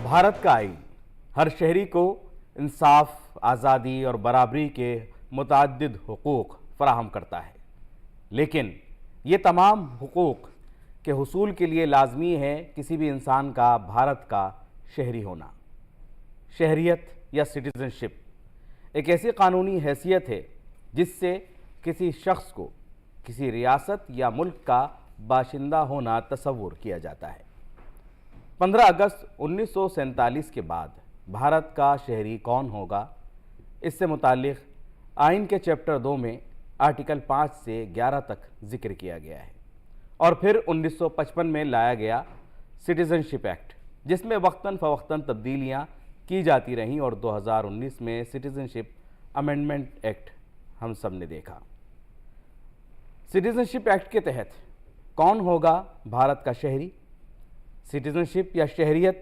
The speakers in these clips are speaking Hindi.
भारत का आईन हर शहरी को इंसाफ, आज़ादी और बराबरी के मुतअद्दिद हुकूक फराहम करता है, लेकिन ये तमाम हुकूक के हुसूल के लिए लाजमी है किसी भी इंसान का भारत का शहरी होना। शहरियत या सिटीज़नशिप एक ऐसी कानूनी हैसियत है जिससे किसी शख्स को किसी रियासत या मुल्क का बाशिंदा होना तस्वुर किया जाता है। 15 अगस्त 1947 के बाद भारत का शहरी कौन होगा, इससे मुताल्लिक़ आइन के चैप्टर 2 में आर्टिकल 5 से 11 तक जिक्र किया गया है और फिर 1955 में लाया गया सिटीज़नशिप एक्ट, जिसमें वक्तन फ़वक्तन तब्दीलियाँ की जाती रहीं और 2019 में सिटीज़नशिप अमेंडमेंट एक्ट हम सब ने देखा। सिटीज़नशिप एक्ट के तहत कौन होगा भारत का शहरी, सिटीज़नशिप या शहरियत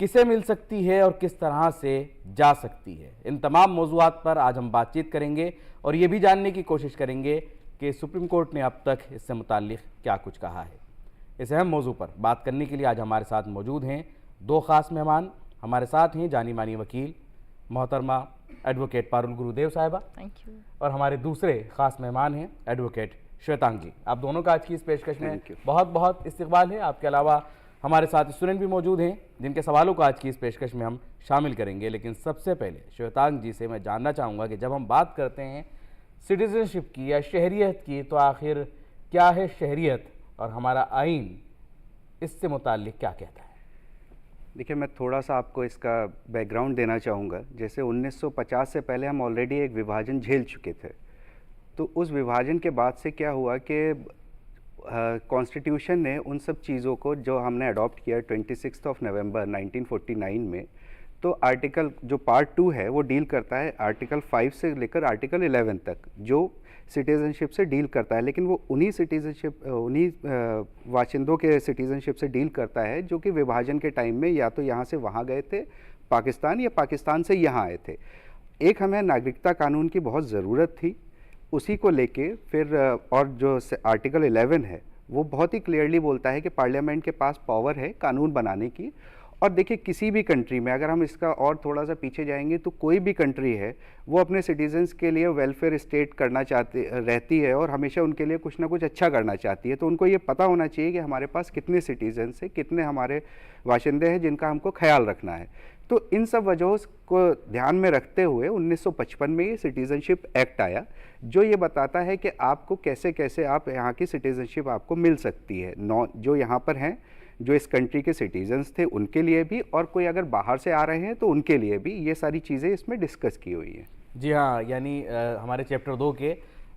किसे मिल सकती है और किस तरह से जा सकती है, इन तमाम मौज़ूआत पर आज हम बातचीत करेंगे और ये भी जानने की कोशिश करेंगे कि सुप्रीम कोर्ट ने अब तक इससे मुताल्लिक़ क्या कुछ कहा है। इस अहम मौजू पर बात करने के लिए आज हमारे साथ मौजूद हैं दो ख़ास मेहमान। हमारे साथ हैं जानी मानी वकील मोहतरमा एडवोकेट पारुल गुरुदेव साहिबा, थैंक यू, और हमारे दूसरे ख़ास मेहमान हैं एडवोकेट श्वेतांग जी। आप दोनों का आज की इस पेशकश में बहुत बहुत इस्तकबाल है। आपके अलावा हमारे साथ स्टूडेंट भी मौजूद हैं जिनके सवालों को आज की इस पेशकश में हम शामिल करेंगे। लेकिन सबसे पहले श्वेतांग जी से मैं जानना चाहूँगा कि जब हम बात करते हैं सिटीज़नशिप की या शहरियत की, तो आखिर क्या है शहरियत और हमारा आइन इससे मुताल्लिक़ क्या कहता है? देखिए, मैं थोड़ा सा आपको इसका बैकग्राउंड देना चाहूँगा। जैसे 1950 से पहले हम ऑलरेडी एक विभाजन झेल चुके थे, तो उस विभाजन के बाद से क्या हुआ कि कॉन्स्टिट्यूशन ने उन सब चीज़ों को जो हमने अडॉप्ट किया 26 नवंबर 1949 में, तो आर्टिकल जो पार्ट 2 है वो डील करता है आर्टिकल 5 से लेकर आर्टिकल 11 तक, जो सिटीज़नशिप से डील करता है। लेकिन वो उन्हीं वाशिंदों के सिटीज़नशिप से डील करता है जो कि विभाजन के टाइम में या तो यहाँ से वहाँ गए थे पाकिस्तान, या पाकिस्तान से यहाँ आए थे। एक हमें नागरिकता कानून की बहुत ज़रूरत थी, उसी को लेके फिर और जो आर्टिकल 11 है वो बहुत ही क्लियरली बोलता है कि पार्लियामेंट के पास पावर है कानून बनाने की। और देखिए, किसी भी कंट्री में अगर हम इसका और थोड़ा सा पीछे जाएंगे तो कोई भी कंट्री है वो अपने सिटीजन्स के लिए वेलफेयर स्टेट करना रहती है और हमेशा उनके लिए कुछ ना कुछ अच्छा करना चाहती है। तो उनको ये पता होना चाहिए कि हमारे पास कितने सिटीजन्स हैं, कितने हमारे बाशिंदे हैं जिनका हमको ख्याल रखना है। तो इन सब वजहों को ध्यान में रखते हुए 1955 में ये सिटीज़नशिप एक्ट आया, जो ये बताता है कि आपको कैसे कैसे आप यहाँ की सिटीज़नशिप आपको मिल सकती है। जो यहाँ पर हैं, जो इस कंट्री के सिटीजन्स थे उनके लिए भी, और कोई अगर बाहर से आ रहे हैं तो उनके लिए भी, ये सारी चीज़ें इसमें डिस्कस की हुई हैं। जी हाँ, यानी हमारे चैप्टर 2 के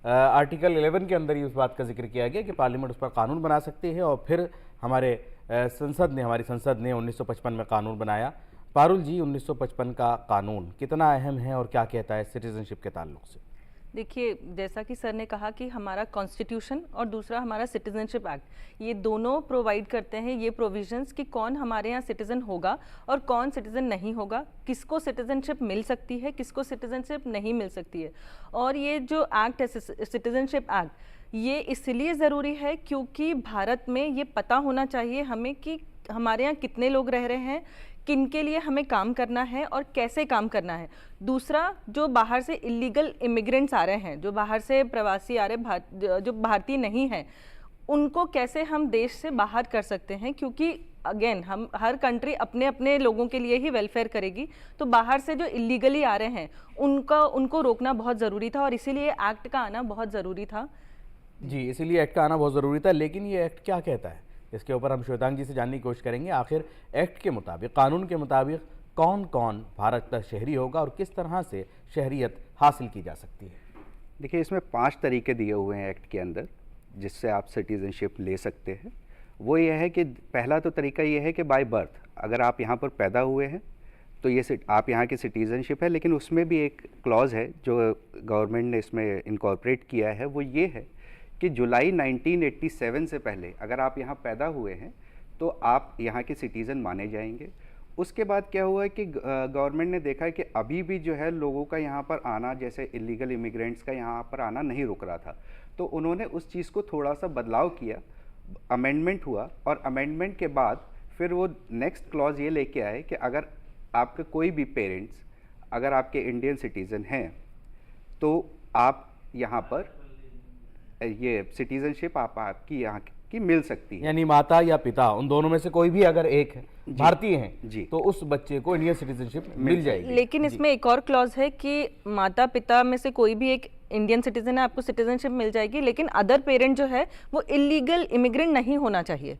आर्टिकल 11 के अंदर ही उस बात का जिक्र किया गया कि पार्लियामेंट उस पर कानून बना सकती है और फिर हमारी संसद ने 1955 में कानून बनाया। पारुल जी, 1955 का कानून कितना अहम है और क्या कहता है सिटीजनशिप के ताल्लुक से? देखिए, जैसा कि सर ने कहा कि हमारा कॉन्स्टिट्यूशन और दूसरा हमारा सिटीजनशिप एक्ट, ये दोनों प्रोवाइड करते हैं ये प्रोविजंस कि कौन हमारे यहाँ सिटीज़न होगा और कौन सिटीज़न नहीं होगा, किसको सिटीजनशिप मिल सकती है, किसको सिटीजनशिप नहीं मिल सकती है। और ये जो एक्ट है सिटीजनशिप एक्ट, ये इसलिए ज़रूरी है क्योंकि भारत में ये पता होना चाहिए हमें कि हमारे यहाँ कितने लोग रह रहे हैं, किन के लिए हमें काम करना है और कैसे काम करना है। दूसरा, जो बाहर से इलीगल इमिग्रेंट्स आ रहे हैं, जो बाहर से प्रवासी आ रहे जो भारतीय नहीं हैं, उनको कैसे हम देश से बाहर कर सकते हैं, क्योंकि अगेन हम हर कंट्री अपने अपने लोगों के लिए ही वेलफेयर करेगी। तो बाहर से जो इलीगली आ रहे हैं उनको रोकना बहुत ज़रूरी था और इसीलिए एक्ट का आना बहुत ज़रूरी था। जी, इसीलिए एक्ट का आना बहुत ज़रूरी था। लेकिन ये एक्ट क्या कहता है, इसके ऊपर हम श्वेतांग जी से जानने की कोशिश करेंगे। आखिर एक्ट के मुताबिक, कानून के मुताबिक कौन कौन भारत का शहरी होगा और किस तरह से शहरियत हासिल की जा सकती है? देखिए, इसमें 5 तरीके दिए हुए हैं एक्ट के अंदर जिससे आप सिटीज़नशिप ले सकते हैं। वो ये है कि पहला तो तरीका ये है कि बाय बर्थ, अगर आप यहाँ पर पैदा हुए हैं तो ये आप यहाँ की सिटीज़नशिप है। लेकिन उसमें भी एक क्लॉज है जो गवर्नमेंट ने इसमें इनकॉर्पोरेट किया है, वो ये है कि जुलाई 1987 से पहले अगर आप यहाँ पैदा हुए हैं तो आप यहाँ के सिटीज़न माने जाएंगे। उसके बाद क्या हुआ है कि गवर्नमेंट ने देखा है कि अभी भी जो है लोगों का यहाँ पर आना, जैसे इलीगल इमिग्रेंट्स का यहाँ पर आना नहीं रुक रहा था, तो उन्होंने उस चीज़ को थोड़ा सा बदलाव किया, अमेंडमेंट हुआ और अमेंडमेंट के बाद फिर वो नेक्स्ट क्लॉज ये लेके आए कि अगर आपके कोई भी पेरेंट्स अगर आपके इंडियन सिटीज़न हैं तो आप यहाँ पर ये सिटीज़नशिप आपकी यहाँ की मिल सकती है। यानी माता या पिता उन दोनों में से कोई भी अगर एक भारतीय हैं जी। तो उस बच्चे को इंडियन सिटीजनशिप मिल जाएगी। लेकिन इसमें एक और क्लॉज है कि माता पिता में से कोई भी एक इंडियन सिटीजन है, आपको सिटीजनशिप मिल जाएगी, लेकिन अदर पेरेंट जो है वो इलीगल इमिग्रेंट नहीं होना चाहिए।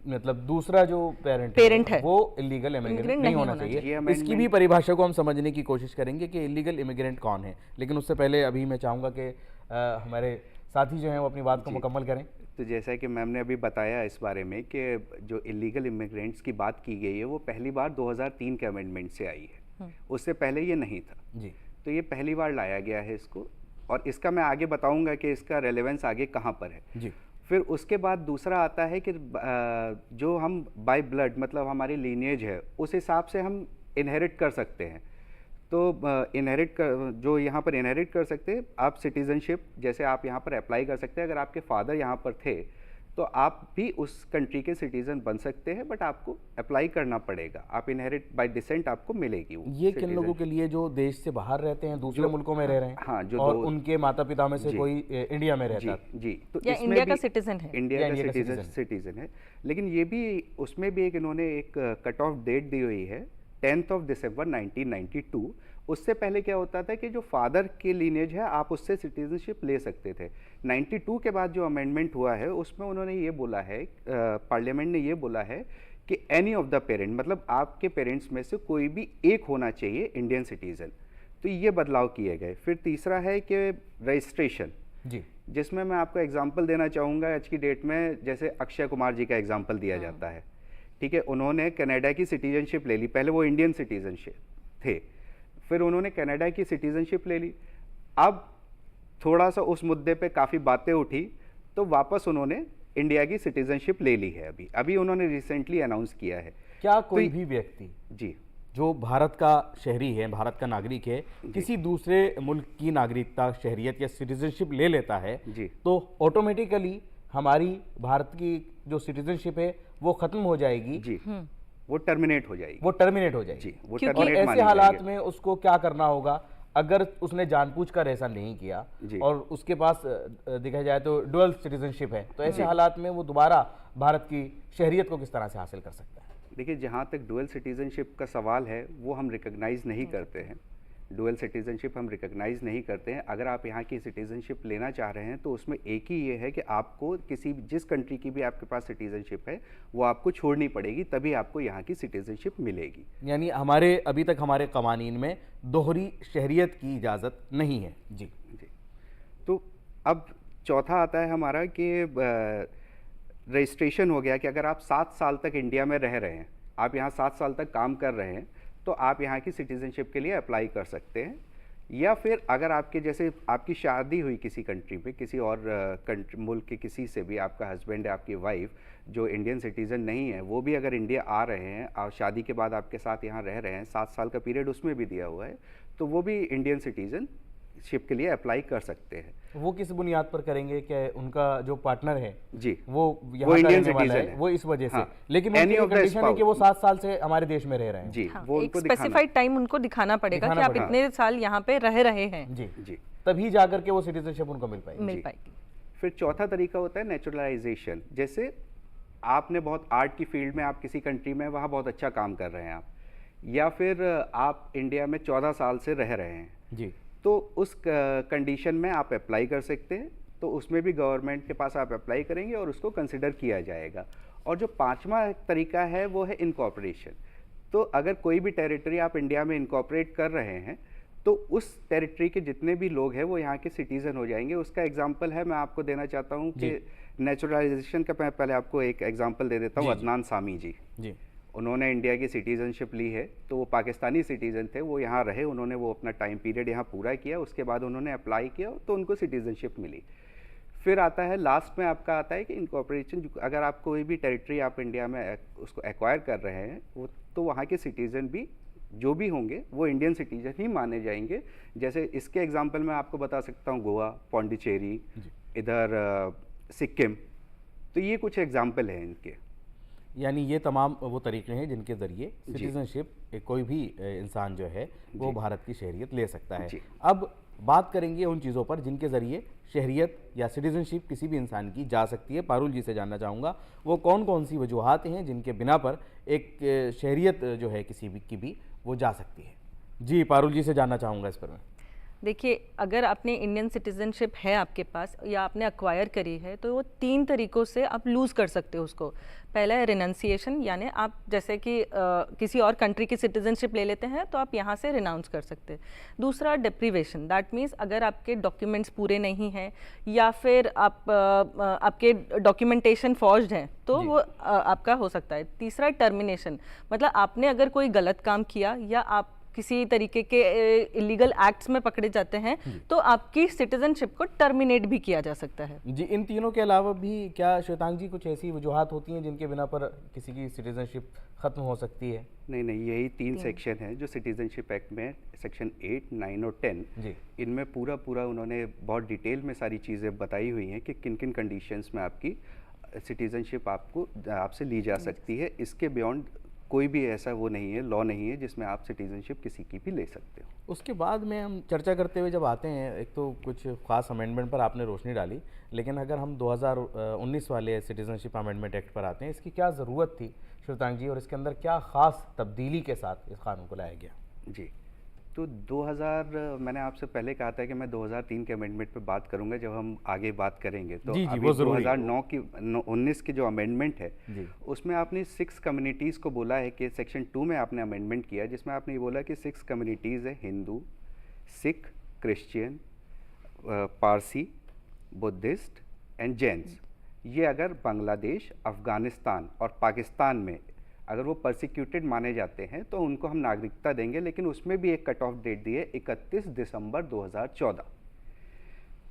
मतलब दूसरा जो पेरेंट है वो इलीगल इमिग्रेंट नहीं होना चाहिए। चाहिए। इसकी भी परिभाषा को हम समझने की कोशिश करेंगे कि इलीगल इमिग्रेंट कौन है, लेकिन उससे पहले अभी मैं चाहूँगा कि हमारे साथी जो हैं वो अपनी बात को मुकम्मल करें। तो जैसा कि मैम ने अभी बताया इस बारे में कि जो इलीगल इमिग्रेंट्स की बात की गई है वो पहली बार 2003 के अमेंडमेंट से आई है, उससे पहले ये नहीं था। जी। तो ये पहली बार लाया गया है इसको, और इसका मैं आगे बताऊंगा कि इसका रेलेवेंस आगे कहाँ पर है। जी। फिर उसके बाद दूसरा आता है कि जो हम बाय ब्लड मतलब हमारी लीनिएज है उस हिसाब से हम इनहेरिट कर सकते हैं। तो इनहेरिट कर जो यहाँ पर इनहेरिट कर सकते हैं आप सिटीजनशिप, जैसे आप यहाँ पर अप्लाई कर सकते हैं। अगर आपके फादर यहाँ पर थे तो आप भी उस कंट्री के सिटीजन बन सकते हैं, बट आपको अप्लाई करना पड़ेगा। आप इनहेरिट बाय डिसेंट आपको मिलेगी वो। ये किन लोगों के लिए जो देश से बाहर रहते हैं, दूसरे मुल्कों में रह रहे हैं, हाँ, जो और उनके माता पिता में से कोई इंडिया में रहता है। जी। तो या इसमें इंडिया का भी सिटीजन है। इंडिया या का इंडिया का सिटीजन है, लेकिन ये भी उसमें भी एक इन्होंने एक कट ऑफ डेट दी हुई है 10th of December 1992। उससे पहले क्या होता था कि जो फादर के लीनेज है आप उससे सिटीजनशिप ले सकते थे। 92 के बाद जो अमेंडमेंट हुआ है उसमें उन्होंने ये बोला है, पार्लियामेंट ने ये बोला है कि एनी ऑफ द पेरेंट, मतलब आपके पेरेंट्स में से कोई भी एक होना चाहिए इंडियन सिटीजन। तो ये बदलाव किए गए। फिर तीसरा है कि रजिस्ट्रेशन, जी। जिसमें मैं आपको एग्जांपल देना चाहूँगा आज की डेट में। जैसे अक्षय कुमार जी का एग्जांपल दिया जाता है, ठीक है। उन्होंने कनाडा की सिटीजनशिप ले ली, पहले वो इंडियन सिटीजनशिप थे, फिर उन्होंने कनाडा की सिटीजनशिप ले ली। अब थोड़ा सा उस मुद्दे पे काफ़ी बातें उठी तो वापस उन्होंने इंडिया की सिटीजनशिप ले ली है। अभी उन्होंने रिसेंटली अनाउंस किया है। क्या कोई भी व्यक्ति जी जो भारत का शहरी है, भारत का नागरिक है, किसी दूसरे मुल्क की नागरिकता, शहरियत या सिटीजनशिप ले लेता है जी। तो ऑटोमेटिकली हमारी भारत की जो सिटीजनशिप है वो खत्म हो जाएगी। जी, वो टर्मिनेट हो जाएगी। वो टर्मिनेट हो जाएगी। जी, वो क्योंकि और टर्मिनेट ऐसे हालात में उसको क्या करना होगा अगर उसने जानबूझकर ऐसा नहीं किया जी। और उसके पास देखा जाए तो डुअल सिटीजनशिप है, तो ऐसे हालात में वो दोबारा भारत की शहरियत को किस तरह से हासिल कर सकता है? देखिए, जहाँ तक डुअल सिटीजनशिप का सवाल है वो हम रिकॉग्नाइज नहीं करते हैं। डुअल सिटीजनशिप हम रिकॉग्नाइज नहीं करते हैं। अगर आप यहाँ की सिटीजनशिप लेना चाह रहे हैं तो उसमें एक ही ये है कि आपको जिस कंट्री की भी आपके पास सिटीजनशिप है वो आपको छोड़नी पड़ेगी, तभी आपको यहाँ की सिटीजनशिप मिलेगी। यानी अभी तक हमारे कवानीन में दोहरी शहरियत की इजाज़त नहीं है। जी। तो अब चौथा आता है हमारा कि रजिस्ट्रेशन हो गया कि अगर आप 7 साल तक इंडिया में रह रहे हैं, आप यहाँ 7 साल तक काम कर रहे हैं, तो आप यहाँ की सिटीजनशिप के लिए अप्लाई कर सकते हैं। या फिर अगर आपके जैसे आपकी शादी हुई किसी कंट्री में, किसी और मुल्क के किसी से भी, आपका हस्बैंड है, आपकी वाइफ जो इंडियन सिटीज़न नहीं है, वो भी अगर इंडिया आ रहे हैं और शादी के बाद आपके साथ यहाँ रह रहे हैं, 7 साल का पीरियड उसमें भी दिया हुआ है, तो वो भी इंडियन सिटीजनशिप के लिए अप्लाई कर सकते हैं। वो किस बुनियाद पर करेंगे कि उनका जो पार्टनर है जी, वो यहाँ इंडियन रहने वाला सिटीजन है, है। वो इस वजह से। हाँ, लेकिन any उनकी of the कंडीशन है कि वो spouse। 7 साल से हमारे देश में रह रहे हैं। जी, हाँ, वो एक उनको दिखाना स्पेसिफाइड टाइम उनको दिखाना पड़ेगा कि दिखाना आप पड़ेगा। इतने साल यहाँ पे रहे हैं। जी। जी। तभी जाकर के वो सिटीजनशिप उनको मिल पाएगी। मिल पाएगी। फिर चौथा तरीका होता है नेचुरलाइजेशन। जैसे आपने बहुत आर्ट की फील्ड में, आप किसी कंट्री में वहाँ बहुत अच्छा काम कर रहे हैं आप, या फिर आप इंडिया में 14 साल से रह रहे हैं, जी। तो उस कंडीशन में आप अप्लाई कर सकते हैं। तो उसमें भी गवर्नमेंट के पास आप अप्लाई करेंगे और उसको कंसिडर किया जाएगा। और जो पांचवा तरीका है वो है इनकॉर्पोरेशन। तो अगर कोई भी टेरिटरी आप इंडिया में इनकॉर्पोरेट कर रहे हैं तो उस टेरिटरी के जितने भी लोग हैं वो यहाँ के सिटीज़न हो जाएंगे। उसका एग्जांपल है, मैं आपको देना चाहता हूँ कि नेचुरलाइजेशन का मैं पहले आपको एक एग्जांपल दे देता हूँ। अदनान सामी जी, उन्होंने इंडिया की सिटीज़नशिप ली है, तो वो पाकिस्तानी सिटीज़न थे, वो यहाँ रहे, उन्होंने वो अपना टाइम पीरियड यहाँ पूरा किया, उसके बाद उन्होंने अप्लाई किया तो उनको सिटीज़नशिप मिली। फिर आता है लास्ट में आपका आता है कि इनकॉर्पोरेशन। अगर आप कोई भी टेरिटरी आप इंडिया में उसको एक्वायर कर रहे हैं वो, तो वहाँ के सिटीज़न भी जो भी होंगे वो इंडियन सिटीजन ही माने जाएंगे। जैसे इसके एग्जांपल मैं आपको बता सकता हूँ गोवा, पौंडीचेरी, इधर सिक्किम। तो ये कुछ एग्जांपल हैं इनके। यानी ये तमाम वो तरीके हैं जिनके ज़रिए सिटीज़नशिप कोई भी इंसान जो है वो भारत की शहरियत ले सकता है। अब बात करेंगे उन चीज़ों पर जिनके ज़रिए शहरियत या सिटीज़नशिप किसी भी इंसान की जा सकती है। पारुल जी से जानना चाहूँगा वो कौन कौन सी वजूहात हैं जिनके बिना पर एक शहरियत जो है किसी भी की भी वो जा सकती है। जी, पारुल जी से जानना चाहूँगा इस पर मैं। देखिए, अगर आपने इंडियन सिटीजनशिप है आपके पास या आपने अक्वायर करी है, तो वो 3 तरीक़ों से आप लूज़ कर सकते हो उसको। पहला है रिनंसिएशन, यानी आप जैसे कि किसी और कंट्री की सिटीजनशिप ले लेते हैं तो आप यहाँ से रिनाउंस कर सकते हैं। दूसरा डेप्रीवेशन, दैट मीन्स अगर आपके डॉक्यूमेंट्स पूरे नहीं हैं या फिर आपके डॉक्यूमेंटेशन फॉर्ज्ड हैं तो वो आपका हो सकता है। तीसरा टर्मिनेशन, मतलब आपने अगर कोई गलत काम किया या आप किसी तरीके के इलीगल एक्ट्स में पकड़े जाते हैं तो आपकी सिटीजनशिप को टर्मिनेट भी किया जा सकता है। जी, इन तीनों के अलावा भी क्या श्वेतांग जी कुछ ऐसी वजूहात होती हैं जिनके बिना पर किसी की सिटीजनशिप खत्म हो सकती है? नहीं, यही 3 सेक्शन हैं जो सिटीजनशिप एक्ट में सेक्शन 8, 9 और 10 इनमें पूरा उन्होंने बहुत डिटेल में सारी चीज़ें बताई हुई हैं कि किन किन कंडीशंस में आपकी सिटीजनशिप आपसे ली जा सकती है। इसके बियॉन्ड कोई भी ऐसा वो नहीं है, लॉ नहीं है जिसमें आप सिटीजनशिप किसी की भी ले सकते हो। उसके बाद में हम चर्चा करते हुए जब आते हैं, एक तो कुछ खास अमेंडमेंट पर आपने रोशनी डाली, लेकिन अगर हम 2019 वाले सिटीजनशिप अमेंडमेंट एक्ट पर आते हैं, इसकी क्या ज़रूरत थी श्वेतांग जी, और इसके अंदर क्या ख़ास तब्दीली के साथ इस कानून को लाया गया? जी, तो 2000 मैंने आपसे पहले कहा था कि मैं 2003 के अमेंडमेंट पे बात करूंगा जब हम आगे बात करेंगे। तो जी, अभी वो ज़रूरी 2009 की 19 की जो अमेंडमेंट है उसमें आपने 6 कम्युनिटीज़ को बोला है कि सेक्शन 2 में आपने अमेंडमेंट किया जिसमें आपने ये बोला कि 6 कम्युनिटीज़ है, Hindu, Sikh, Christian, Parsi, Buddhist and Jains. ये अगर बांग्लादेश, अफ़गानिस्तान और पाकिस्तान में अगर वो परसिक्यूटेड माने जाते हैं तो उनको हम नागरिकता देंगे, लेकिन उसमें भी एक कट ऑफ डेट दी है 31 दिसंबर 2014।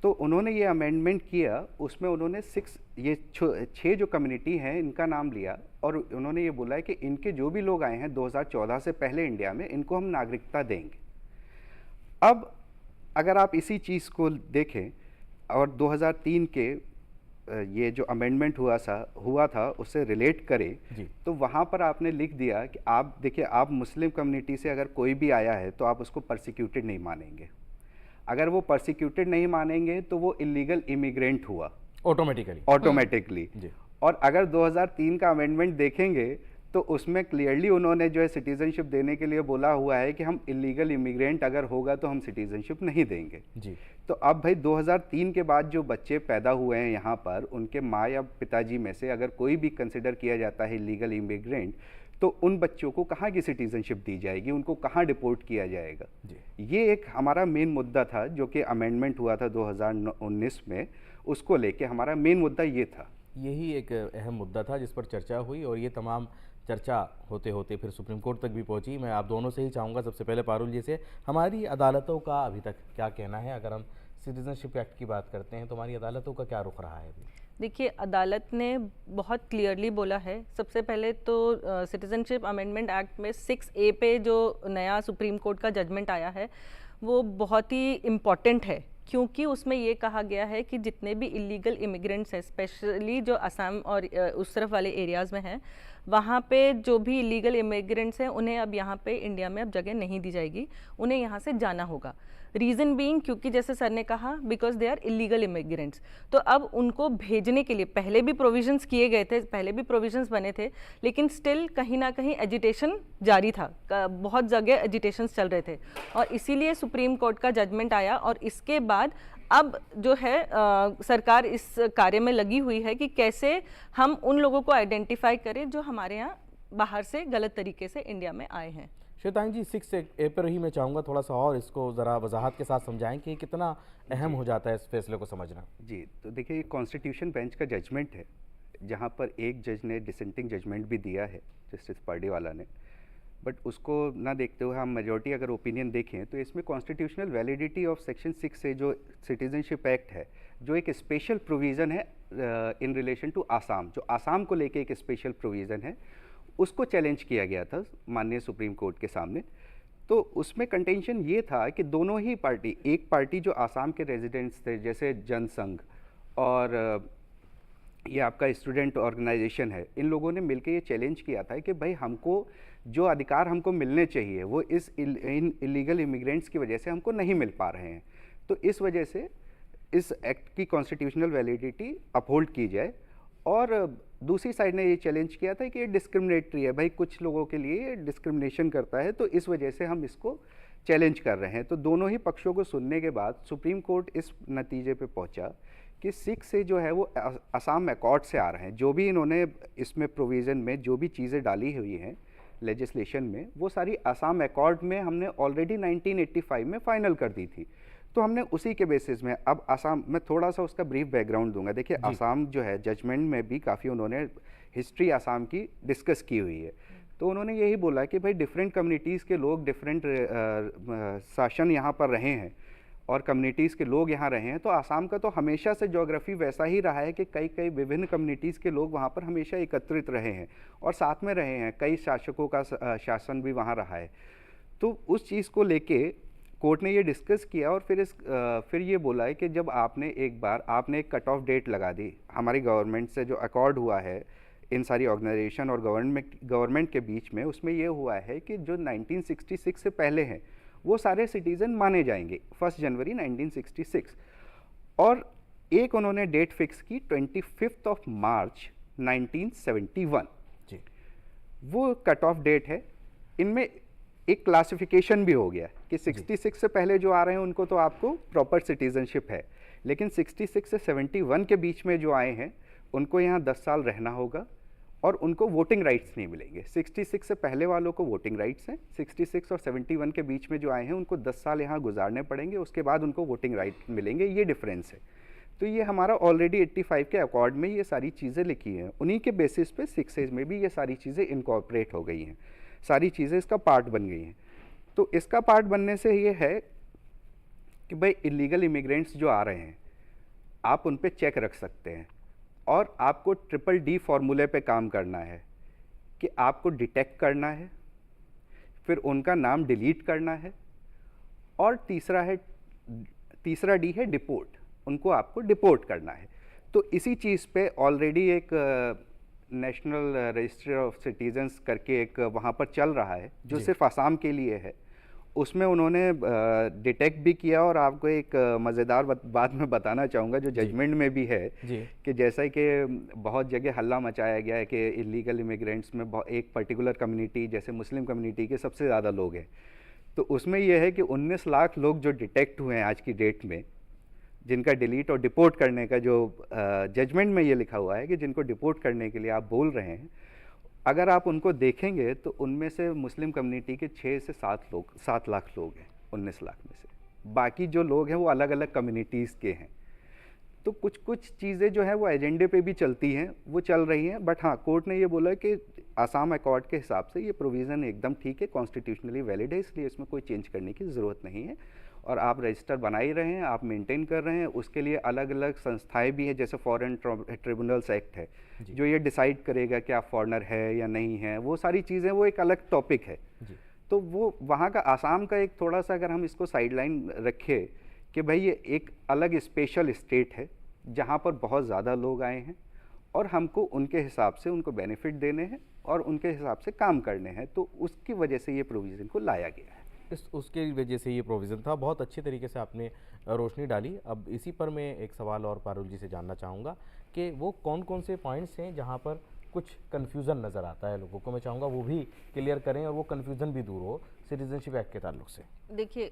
तो उन्होंने ये अमेंडमेंट किया, उसमें उन्होंने 6 जो कम्युनिटी हैं इनका नाम लिया और उन्होंने ये बोला है कि इनके जो भी लोग आए हैं 2014 से पहले इंडिया में, इनको हम नागरिकता देंगे। अब अगर आप इसी चीज़ को देखें और 2003 के ये जो अमेंडमेंट हुआ था उससे रिलेट करें तो वहाँ पर आपने लिख दिया कि आप देखिए, आप मुस्लिम कम्युनिटी से अगर कोई भी आया है तो आप उसको परसिक्यूटेड नहीं मानेंगे। अगर वो परसिक्यूटेड नहीं मानेंगे तो वो इलीगल इमिग्रेंट हुआ ऑटोमेटिकली। और अगर 2003 का अमेंडमेंट देखेंगे तो उसमें क्लियरली उन्होंने जो है सिटीजनशिप देने के लिए बोला हुआ है कि हम इलीगल इमिग्रेंट अगर होगा तो हम सिटीजनशिप नहीं देंगे। तो अब भाई 2003 के बाद जो बच्चे पैदा हुए हैं यहाँ पर, उनके माँ या पिताजी में से अगर कोई भी कंसिडर किया जाता है इलीगल इमिग्रेंट तो उन बच्चों को कहाँ की सिटीजनशिप दी जाएगी, उनको कहाँ डिपोर्ट किया जाएगा? ये एक हमारा मेन मुद्दा था जो कि अमेंडमेंट हुआ था 2019 में, उसको लेके हमारा मेन मुद्दा ये था। यही एक अहम मुद्दा था जिस पर चर्चा हुई और ये तमाम चर्चा होते होते फिर सुप्रीम कोर्ट तक भी पहुंची। मैं आप दोनों से ही चाहूँगा, सबसे पहले पारुल जी से, हमारी अदालतों का अभी तक क्या कहना है? अगर हम सिटीजनशिप एक्ट की बात करते हैं तो हमारी अदालतों का क्या रुख रहा है अभी? देखिए, अदालत ने बहुत क्लियरली बोला है। सबसे पहले तो सिटीजनशिप अमेंडमेंट एक्ट में 6A पे जो नया सुप्रीम कोर्ट का जजमेंट आया है वो बहुत ही इम्पॉर्टेंट है, क्योंकि उसमें ये कहा गया है कि जितने भी इलीगल इमिग्रेंट्स हैं, स्पेशली जो असम और उस तरफ वाले एरियाज़ में हैं, वहाँ पे जो भी इलीगल इमिग्रेंट्स हैं उन्हें अब यहाँ पे इंडिया में अब जगह नहीं दी जाएगी, उन्हें यहाँ से जाना होगा। रीज़न बीइंग, क्योंकि जैसे सर ने कहा, because they are illegal immigrants. तो अब उनको भेजने के लिए पहले भी प्रोविजंस किए गए थे, पहले भी प्रोविजंस बने थे, लेकिन स्टिल कहीं ना कहीं एजिटेशन जारी था, बहुत जगह एजिटेशंस चल रहे थे और इसीलिए सुप्रीम कोर्ट का जजमेंट आया। और इसके बाद अब जो है सरकार इस कार्य में लगी हुई है कि कैसे हम उन लोगों को आइडेंटिफाई करें जो हमारे यहाँ बाहर से गलत तरीके से इंडिया में आए हैं। श्वेतांग जी, 6A पर ही मैं चाहूँगा थोड़ा सा और इसको ज़रा वजाहत के साथ समझाएं कि कितना अहम हो जाता है इस फैसले को समझना। जी, तो देखिए, ये कॉन्स्टिट्यूशन बेंच का जजमेंट है जहाँ पर एक जज ने डिसेंटिंग जजमेंट भी दिया है, जस्टिस पार्डीवाला ने, बट उसको ना देखते हुए हम मेजॉरिटी अगर ओपिनियन देखें तो इसमें कॉन्स्टिट्यूशनल वैलिडिटी ऑफ सेक्शन 6 से जो सिटीजनशिप एक्ट है, जो एक स्पेशल प्रोविज़न है इन रिलेशन टू आसाम, जो आसाम को लेके एक स्पेशल प्रोविज़न है, उसको चैलेंज किया गया था माननीय सुप्रीम कोर्ट के सामने। तो उसमें कंटेंशन ये था कि दोनों ही पार्टी, एक पार्टी जो आसाम के रेजिडेंट्स थे जैसे जनसंघ और ये आपका स्टूडेंट ऑर्गेनाइजेशन है, इन लोगों ने मिलकर ये चैलेंज किया था कि भाई हमको जो अधिकार हमको मिलने चाहिए वो इन इलीगल इमिग्रेंट्स की वजह से हमको नहीं मिल पा रहे हैं। तो इस वजह से इस एक्ट की कॉन्स्टिट्यूशनल वैलिडिटी अपहोल्ड की जाए। और दूसरी साइड ने ये चैलेंज किया था कि ये डिस्क्रिमिनेटरी है, भाई कुछ लोगों के लिए ये डिस्क्रिमिनेशन करता है, तो इस वजह से हम इसको चैलेंज कर रहे हैं। तो दोनों ही पक्षों को सुनने के बाद सुप्रीम कोर्ट इस नतीजे पे पहुंचा कि 6 से जो है वो असम अकॉर्ड से आ रहे हैं। जो भी इन्होंने इसमें प्रोविज़न में जो भी चीज़ें डाली हुई हैं लेजिस्लेशन में, वो सारी असम अकॉर्ड में हमने ऑलरेडी 1985 में फाइनल कर दी थी। तो हमने उसी के बेसिस में अब असम में थोड़ा सा उसका ब्रीफ बैकग्राउंड दूंगा। देखिए असम जो है जजमेंट में भी काफ़ी उन्होंने हिस्ट्री असम की डिस्कस की हुई है। तो उन्होंने यही बोला कि भाई डिफरेंट कम्युनिटीज़ के लोग डिफरेंट शासन यहाँ पर रहे हैं और कम्युनिटीज़ के लोग यहाँ रहे हैं। तो असम का तो हमेशा से ज्योग्राफी वैसा ही रहा है कि कई कई विभिन्न कम्युनिटीज़ के लोग वहाँ पर हमेशा एकत्रित रहे हैं और साथ में रहे हैं। कई शासकों का शासन भी वहाँ रहा है। तो उस चीज़ को लेके कोर्ट ने ये डिस्कस किया और फिर ये बोला है कि जब आपने एक कट ऑफ डेट लगा दी हमारी गवर्नमेंट से, जो अकॉर्ड हुआ है इन सारी ऑर्गेनाइजेशन और गवर्नमेंट के बीच में, उसमें ये हुआ है कि जो 1966 से पहले हैं वो सारे सिटीज़न माने जाएंगे 1 जनवरी 1966। और एक उन्होंने डेट फिक्स की 25 मार्च 1971 जी। वो कट ऑफ डेट है। इनमें एक क्लासिफिकेशन भी हो गया कि 66 से पहले जो आ रहे हैं उनको तो आपको प्रॉपर सिटीजनशिप है, लेकिन 66 से 71 के बीच में जो आए हैं उनको यहाँ 10 साल रहना होगा और उनको वोटिंग राइट्स नहीं मिलेंगे। 66 से पहले वालों को वोटिंग राइट्स हैं, 66 और 71 के बीच में जो आए हैं उनको 10 साल यहाँ गुजारने पड़ेंगे, उसके बाद उनको वोटिंग राइट मिलेंगे। ये डिफरेंस है। तो ये हमारा ऑलरेडी 85 के अकॉर्ड में ये सारी चीज़ें लिखी हैं, उन्हीं के बेसिस पे 6 में भी ये सारी चीज़ें इनकॉर्पोरेट हो गई हैं, सारी चीज़ें इसका पार्ट बन गई हैं। तो इसका पार्ट बनने से ये है कि भाई इलीगल इमिग्रेंट्स जो आ रहे हैं आप उन पे चेक रख सकते हैं और आपको DDD फॉर्मूले पे काम करना है कि आपको डिटेक्ट करना है, फिर उनका नाम डिलीट करना है, और तीसरा D है डिपोर्ट, उनको आपको डिपोर्ट करना है। तो इसी चीज़ पे ऑलरेडी एक नेशनल रजिस्टर ऑफ सिटीजन्स करके एक वहाँ पर चल रहा है जो सिर्फ आसाम के लिए है। उसमें उन्होंने डिटेक्ट भी किया और आपको एक मज़ेदार बात मैं बताना चाहूँगा जो जजमेंट में भी है कि जैसा कि बहुत जगह हल्ला मचाया गया है कि इलीगल इमिग्रेंट्स में एक पर्टिकुलर कम्युनिटी जैसे मुस्लिम कम्युनिटी के सबसे ज़्यादा लोग हैं। तो उसमें यह है कि 19 लाख लोग जो डिटेक्ट हुए हैं आज की डेट में, जिनका डिलीट और डिपोर्ट करने का जो जजमेंट में ये लिखा हुआ है कि जिनको डिपोर्ट करने के लिए आप बोल रहे हैं, अगर आप उनको देखेंगे तो उनमें से मुस्लिम कम्युनिटी के 6 से 7 लाख लोग हैं 19 लाख में से। बाकी जो लोग हैं वो अलग अलग कम्युनिटीज़ के हैं। तो कुछ चीज़ें जो है वो एजेंडे पे भी चलती हैं, वो चल रही हैं। बट हाँ, कोर्ट ने ये बोला कि आसाम अकॉर्ड के हिसाब से ये प्रोविज़न एकदम ठीक है, कॉन्स्टिट्यूशनली वैलिड है, इसलिए इसमें कोई चेंज करने की ज़रूरत नहीं है। और आप रजिस्टर बना ही रहे हैं, आप मेंटेन कर रहे हैं, उसके लिए अलग अलग संस्थाएं भी हैं, जैसे फॉरेन ट्रिब्यूनल्स एक्ट है जो ये डिसाइड करेगा कि आप फॉरेनर है या नहीं है। वो सारी चीज़ें वो एक अलग टॉपिक है। तो वो वहाँ का आसाम का एक थोड़ा सा अगर हम इसको साइडलाइन रखें कि भाई ये एक अलग स्पेशल स्टेट है जहाँ पर बहुत ज़्यादा लोग आए हैं और हमको उनके हिसाब से उनको बेनिफिट देने हैं और उनके हिसाब से काम करने हैं, तो उसकी वजह से ये प्रोविज़न को लाया गया है। उसके वजह से ये प्रोविज़न था। बहुत अच्छे तरीके से आपने रोशनी डाली। अब इसी पर मैं एक सवाल और पारुल जी से जानना चाहूँगा कि वो कौन कौन से पॉइंट्स हैं जहाँ पर कुछ कन्फ्यूज़न नज़र आता है लोगों को। मैं चाहूँगा वो भी क्लियर करें और वो कन्फ्यूज़न भी दूर हो सिटीजनशिप एक्ट के ताल्लुक से। देखिए,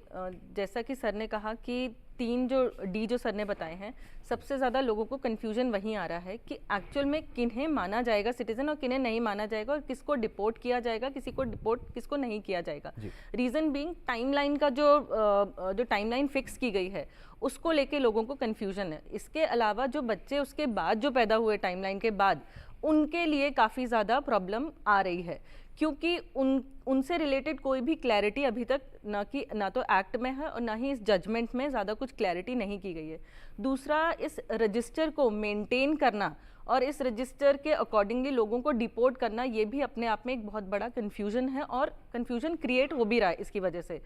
जैसा कि सर ने कहा कि 3 जो डी जो सर ने बताए हैं, सबसे ज़्यादा लोगों को कन्फ्यूजन वहीं आ रहा है कि एक्चुअल में किन्हें माना जाएगा सिटीज़न और किन्हें नहीं माना जाएगा, और किसको डिपोर्ट किया जाएगा, किसको नहीं किया जाएगा। रीज़न बीइंग टाइमलाइन का जो टाइमलाइन फिक्स की गई है उसको लेके लोगों को कन्फ्यूजन है। इसके अलावा जो बच्चे उसके बाद जो पैदा हुए टाइमलाइन के बाद, उनके लिए काफ़ी ज़्यादा प्रॉब्लम आ रही है, क्योंकि उनसे रिलेटेड कोई भी क्लैरिटी अभी तक ना तो एक्ट में है और ना ही इस जजमेंट में ज़्यादा कुछ क्लैरिटी नहीं की गई है। दूसरा, इस रजिस्टर को मेंटेन करना और इस रजिस्टर के अकॉर्डिंगली लोगों को डिपोर्ट करना, ये भी अपने आप में एक बहुत बड़ा कन्फ्यूजन है और कन्फ्यूजन क्रिएट हो भी रहा है इसकी वजह से।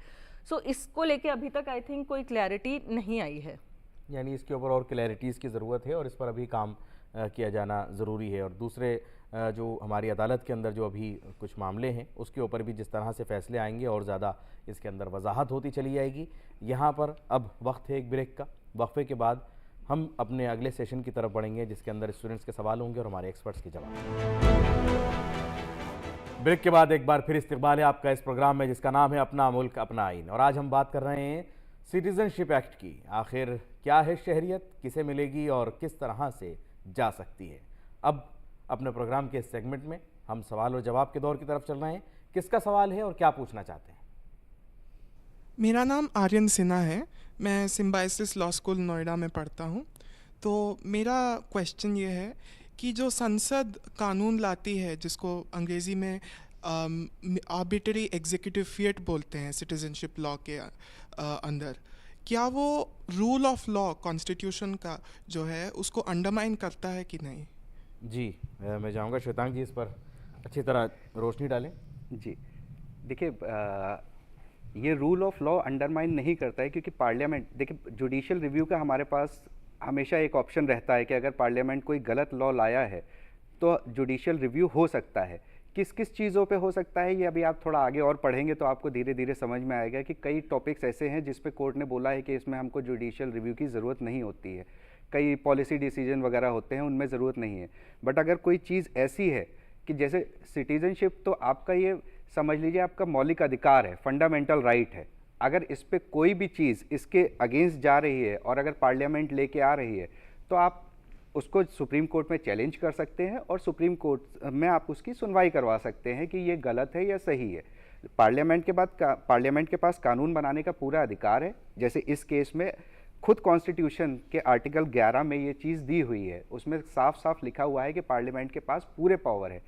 सो इसको लेके अभी तक आई थिंक कोई क्लैरिटी नहीं आई है। यानी इसके ऊपर और क्लैरिटीज़ की ज़रूरत है और इस पर अभी काम किया जाना ज़रूरी है। और दूसरे जो हमारी अदालत के अंदर जो अभी कुछ मामले हैं उसके ऊपर भी जिस तरह से फैसले आएंगे और ज़्यादा इसके अंदर वजाहत होती चली जाएगी। यहाँ पर अब वक्त है एक ब्रेक का। वक्फे के बाद हम अपने अगले सेशन की तरफ बढ़ेंगे जिसके अंदर स्टूडेंट्स के सवाल होंगे और हमारे एक्सपर्ट्स के जवाब। ब्रेक के बाद एक बार फिर इस्तकबाल है आपका इस प्रोग्राम में जिसका नाम है अपना मुल्क अपना आइन। और आज हम बात कर रहे हैं सिटीज़नशिप एक्ट की। आखिर क्या है शहरियत, किसे मिलेगी और किस तरह से जा सकती है। अब अपने प्रोग्राम के इस सेगमेंट में हम सवाल और जवाब के दौर की तरफ चल रहे हैं। किसका सवाल है और क्या पूछना चाहते हैं? मेरा नाम आर्यन सिन्हा है। मैं सिम्बायोसिस लॉ स्कूल नोएडा में पढ़ता हूँ। तो मेरा क्वेश्चन ये है कि जो संसद कानून लाती है जिसको अंग्रेज़ी में आर्बिट्ररी एग्जीक्यूटिव फिएट बोलते हैं सिटीज़नशिप लॉ के अंदर, क्या वो रूल ऑफ लॉ कॉन्स्टिट्यूशन का जो है उसको अंडरमाइन करता है कि नहीं? जी, मैं चाहूँगा श्वेतांग जी इस पर अच्छी तरह रोशनी डालें। जी, देखिए ये रूल ऑफ लॉ अंडरमाइन नहीं करता है क्योंकि पार्लियामेंट, देखिए जुडिशियल रिव्यू का हमारे पास हमेशा एक ऑप्शन रहता है कि अगर पार्लियामेंट कोई गलत लॉ लाया है तो जुडिशियल रिव्यू हो सकता है। किस किस चीज़ों पे हो सकता है ये अभी आप थोड़ा आगे और पढ़ेंगे तो आपको धीरे धीरे समझ में आएगा कि कई टॉपिक्स ऐसे हैं जिस पे कोर्ट ने बोला है कि इसमें हमको जुडिशियल रिव्यू की ज़रूरत नहीं होती है। कई पॉलिसी डिसीजन वगैरह होते हैं उनमें ज़रूरत नहीं है। बट अगर कोई चीज़ ऐसी है कि जैसे सिटीजनशिप, तो आपका ये समझ लीजिए आपका मौलिक अधिकार है, फंडामेंटल राइट है। अगर इस पे कोई भी चीज़ इसके अगेंस्ट जा रही है और अगर पार्लियामेंट लेके आ रही है तो आप उसको सुप्रीम कोर्ट में चैलेंज कर सकते हैं और सुप्रीम कोर्ट में आप उसकी सुनवाई करवा सकते हैं कि ये गलत है या सही है। पार्लियामेंट के पास कानून बनाने का पूरा अधिकार है। जैसे इस केस में खुद कॉन्स्टिट्यूशन के आर्टिकल 11 में ये चीज़ दी हुई है, उसमें साफ साफ लिखा हुआ है कि पार्लियामेंट के पास पूरे पावर है।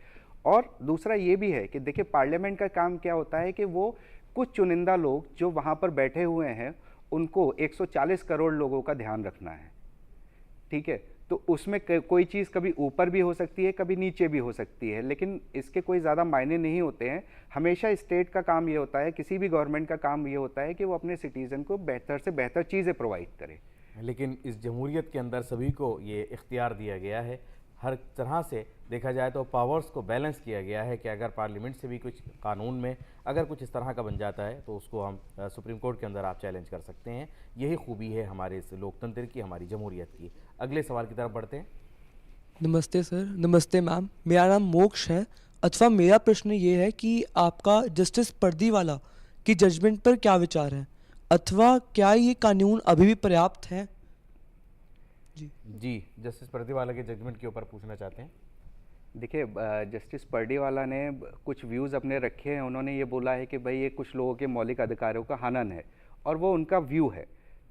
और दूसरा ये भी है कि देखिए पार्लियामेंट का काम क्या होता है कि वो कुछ चुनिंदा लोग जो वहाँ पर बैठे हुए हैं उनको 140 करोड़ लोगों का ध्यान रखना है, ठीक है। तो उसमें कोई चीज़ कभी ऊपर भी हो सकती है, कभी नीचे भी हो सकती है, लेकिन इसके कोई ज़्यादा मायने नहीं होते हैं। हमेशा स्टेट का काम ये होता है, किसी भी गवर्नमेंट का काम ये होता है कि वो अपने सिटीज़न को बेहतर से बेहतर चीज़ें प्रोवाइड करे। लेकिन इस जमहूरियत के अंदर सभी को ये इख्तियार दिया गया है। हर तरह से देखा जाए तो पावर्स को बैलेंस किया गया है कि अगर पार्लियामेंट से भी कुछ कानून में अगर कुछ इस तरह का बन जाता है तो उसको हम सुप्रीम कोर्ट के अंदर आप चैलेंज कर सकते हैं। यही खूबी है हमारे इस लोकतंत्र की, हमारी जमहूरियत की। अगले सवाल की तरफ बढ़ते हैं। नमस्ते सर। नमस्ते मैम। मेरा नाम मोक्ष है। अथवा मेरा प्रश्न ये है कि आपका जस्टिस पर्दीवाला की जजमेंट पर क्या विचार है, अथवा क्या ये कानून अभी भी पर्याप्त है? जी, जस्टिस पर्दीवाला के जजमेंट के ऊपर पूछना चाहते हैं। देखिए जस्टिस पर्दीवाला ने कुछ व्यूज़ अपने रखे हैं। उन्होंने ये बोला है कि भाई ये कुछ लोगों के मौलिक अधिकारों का हनन है और वो उनका व्यू है।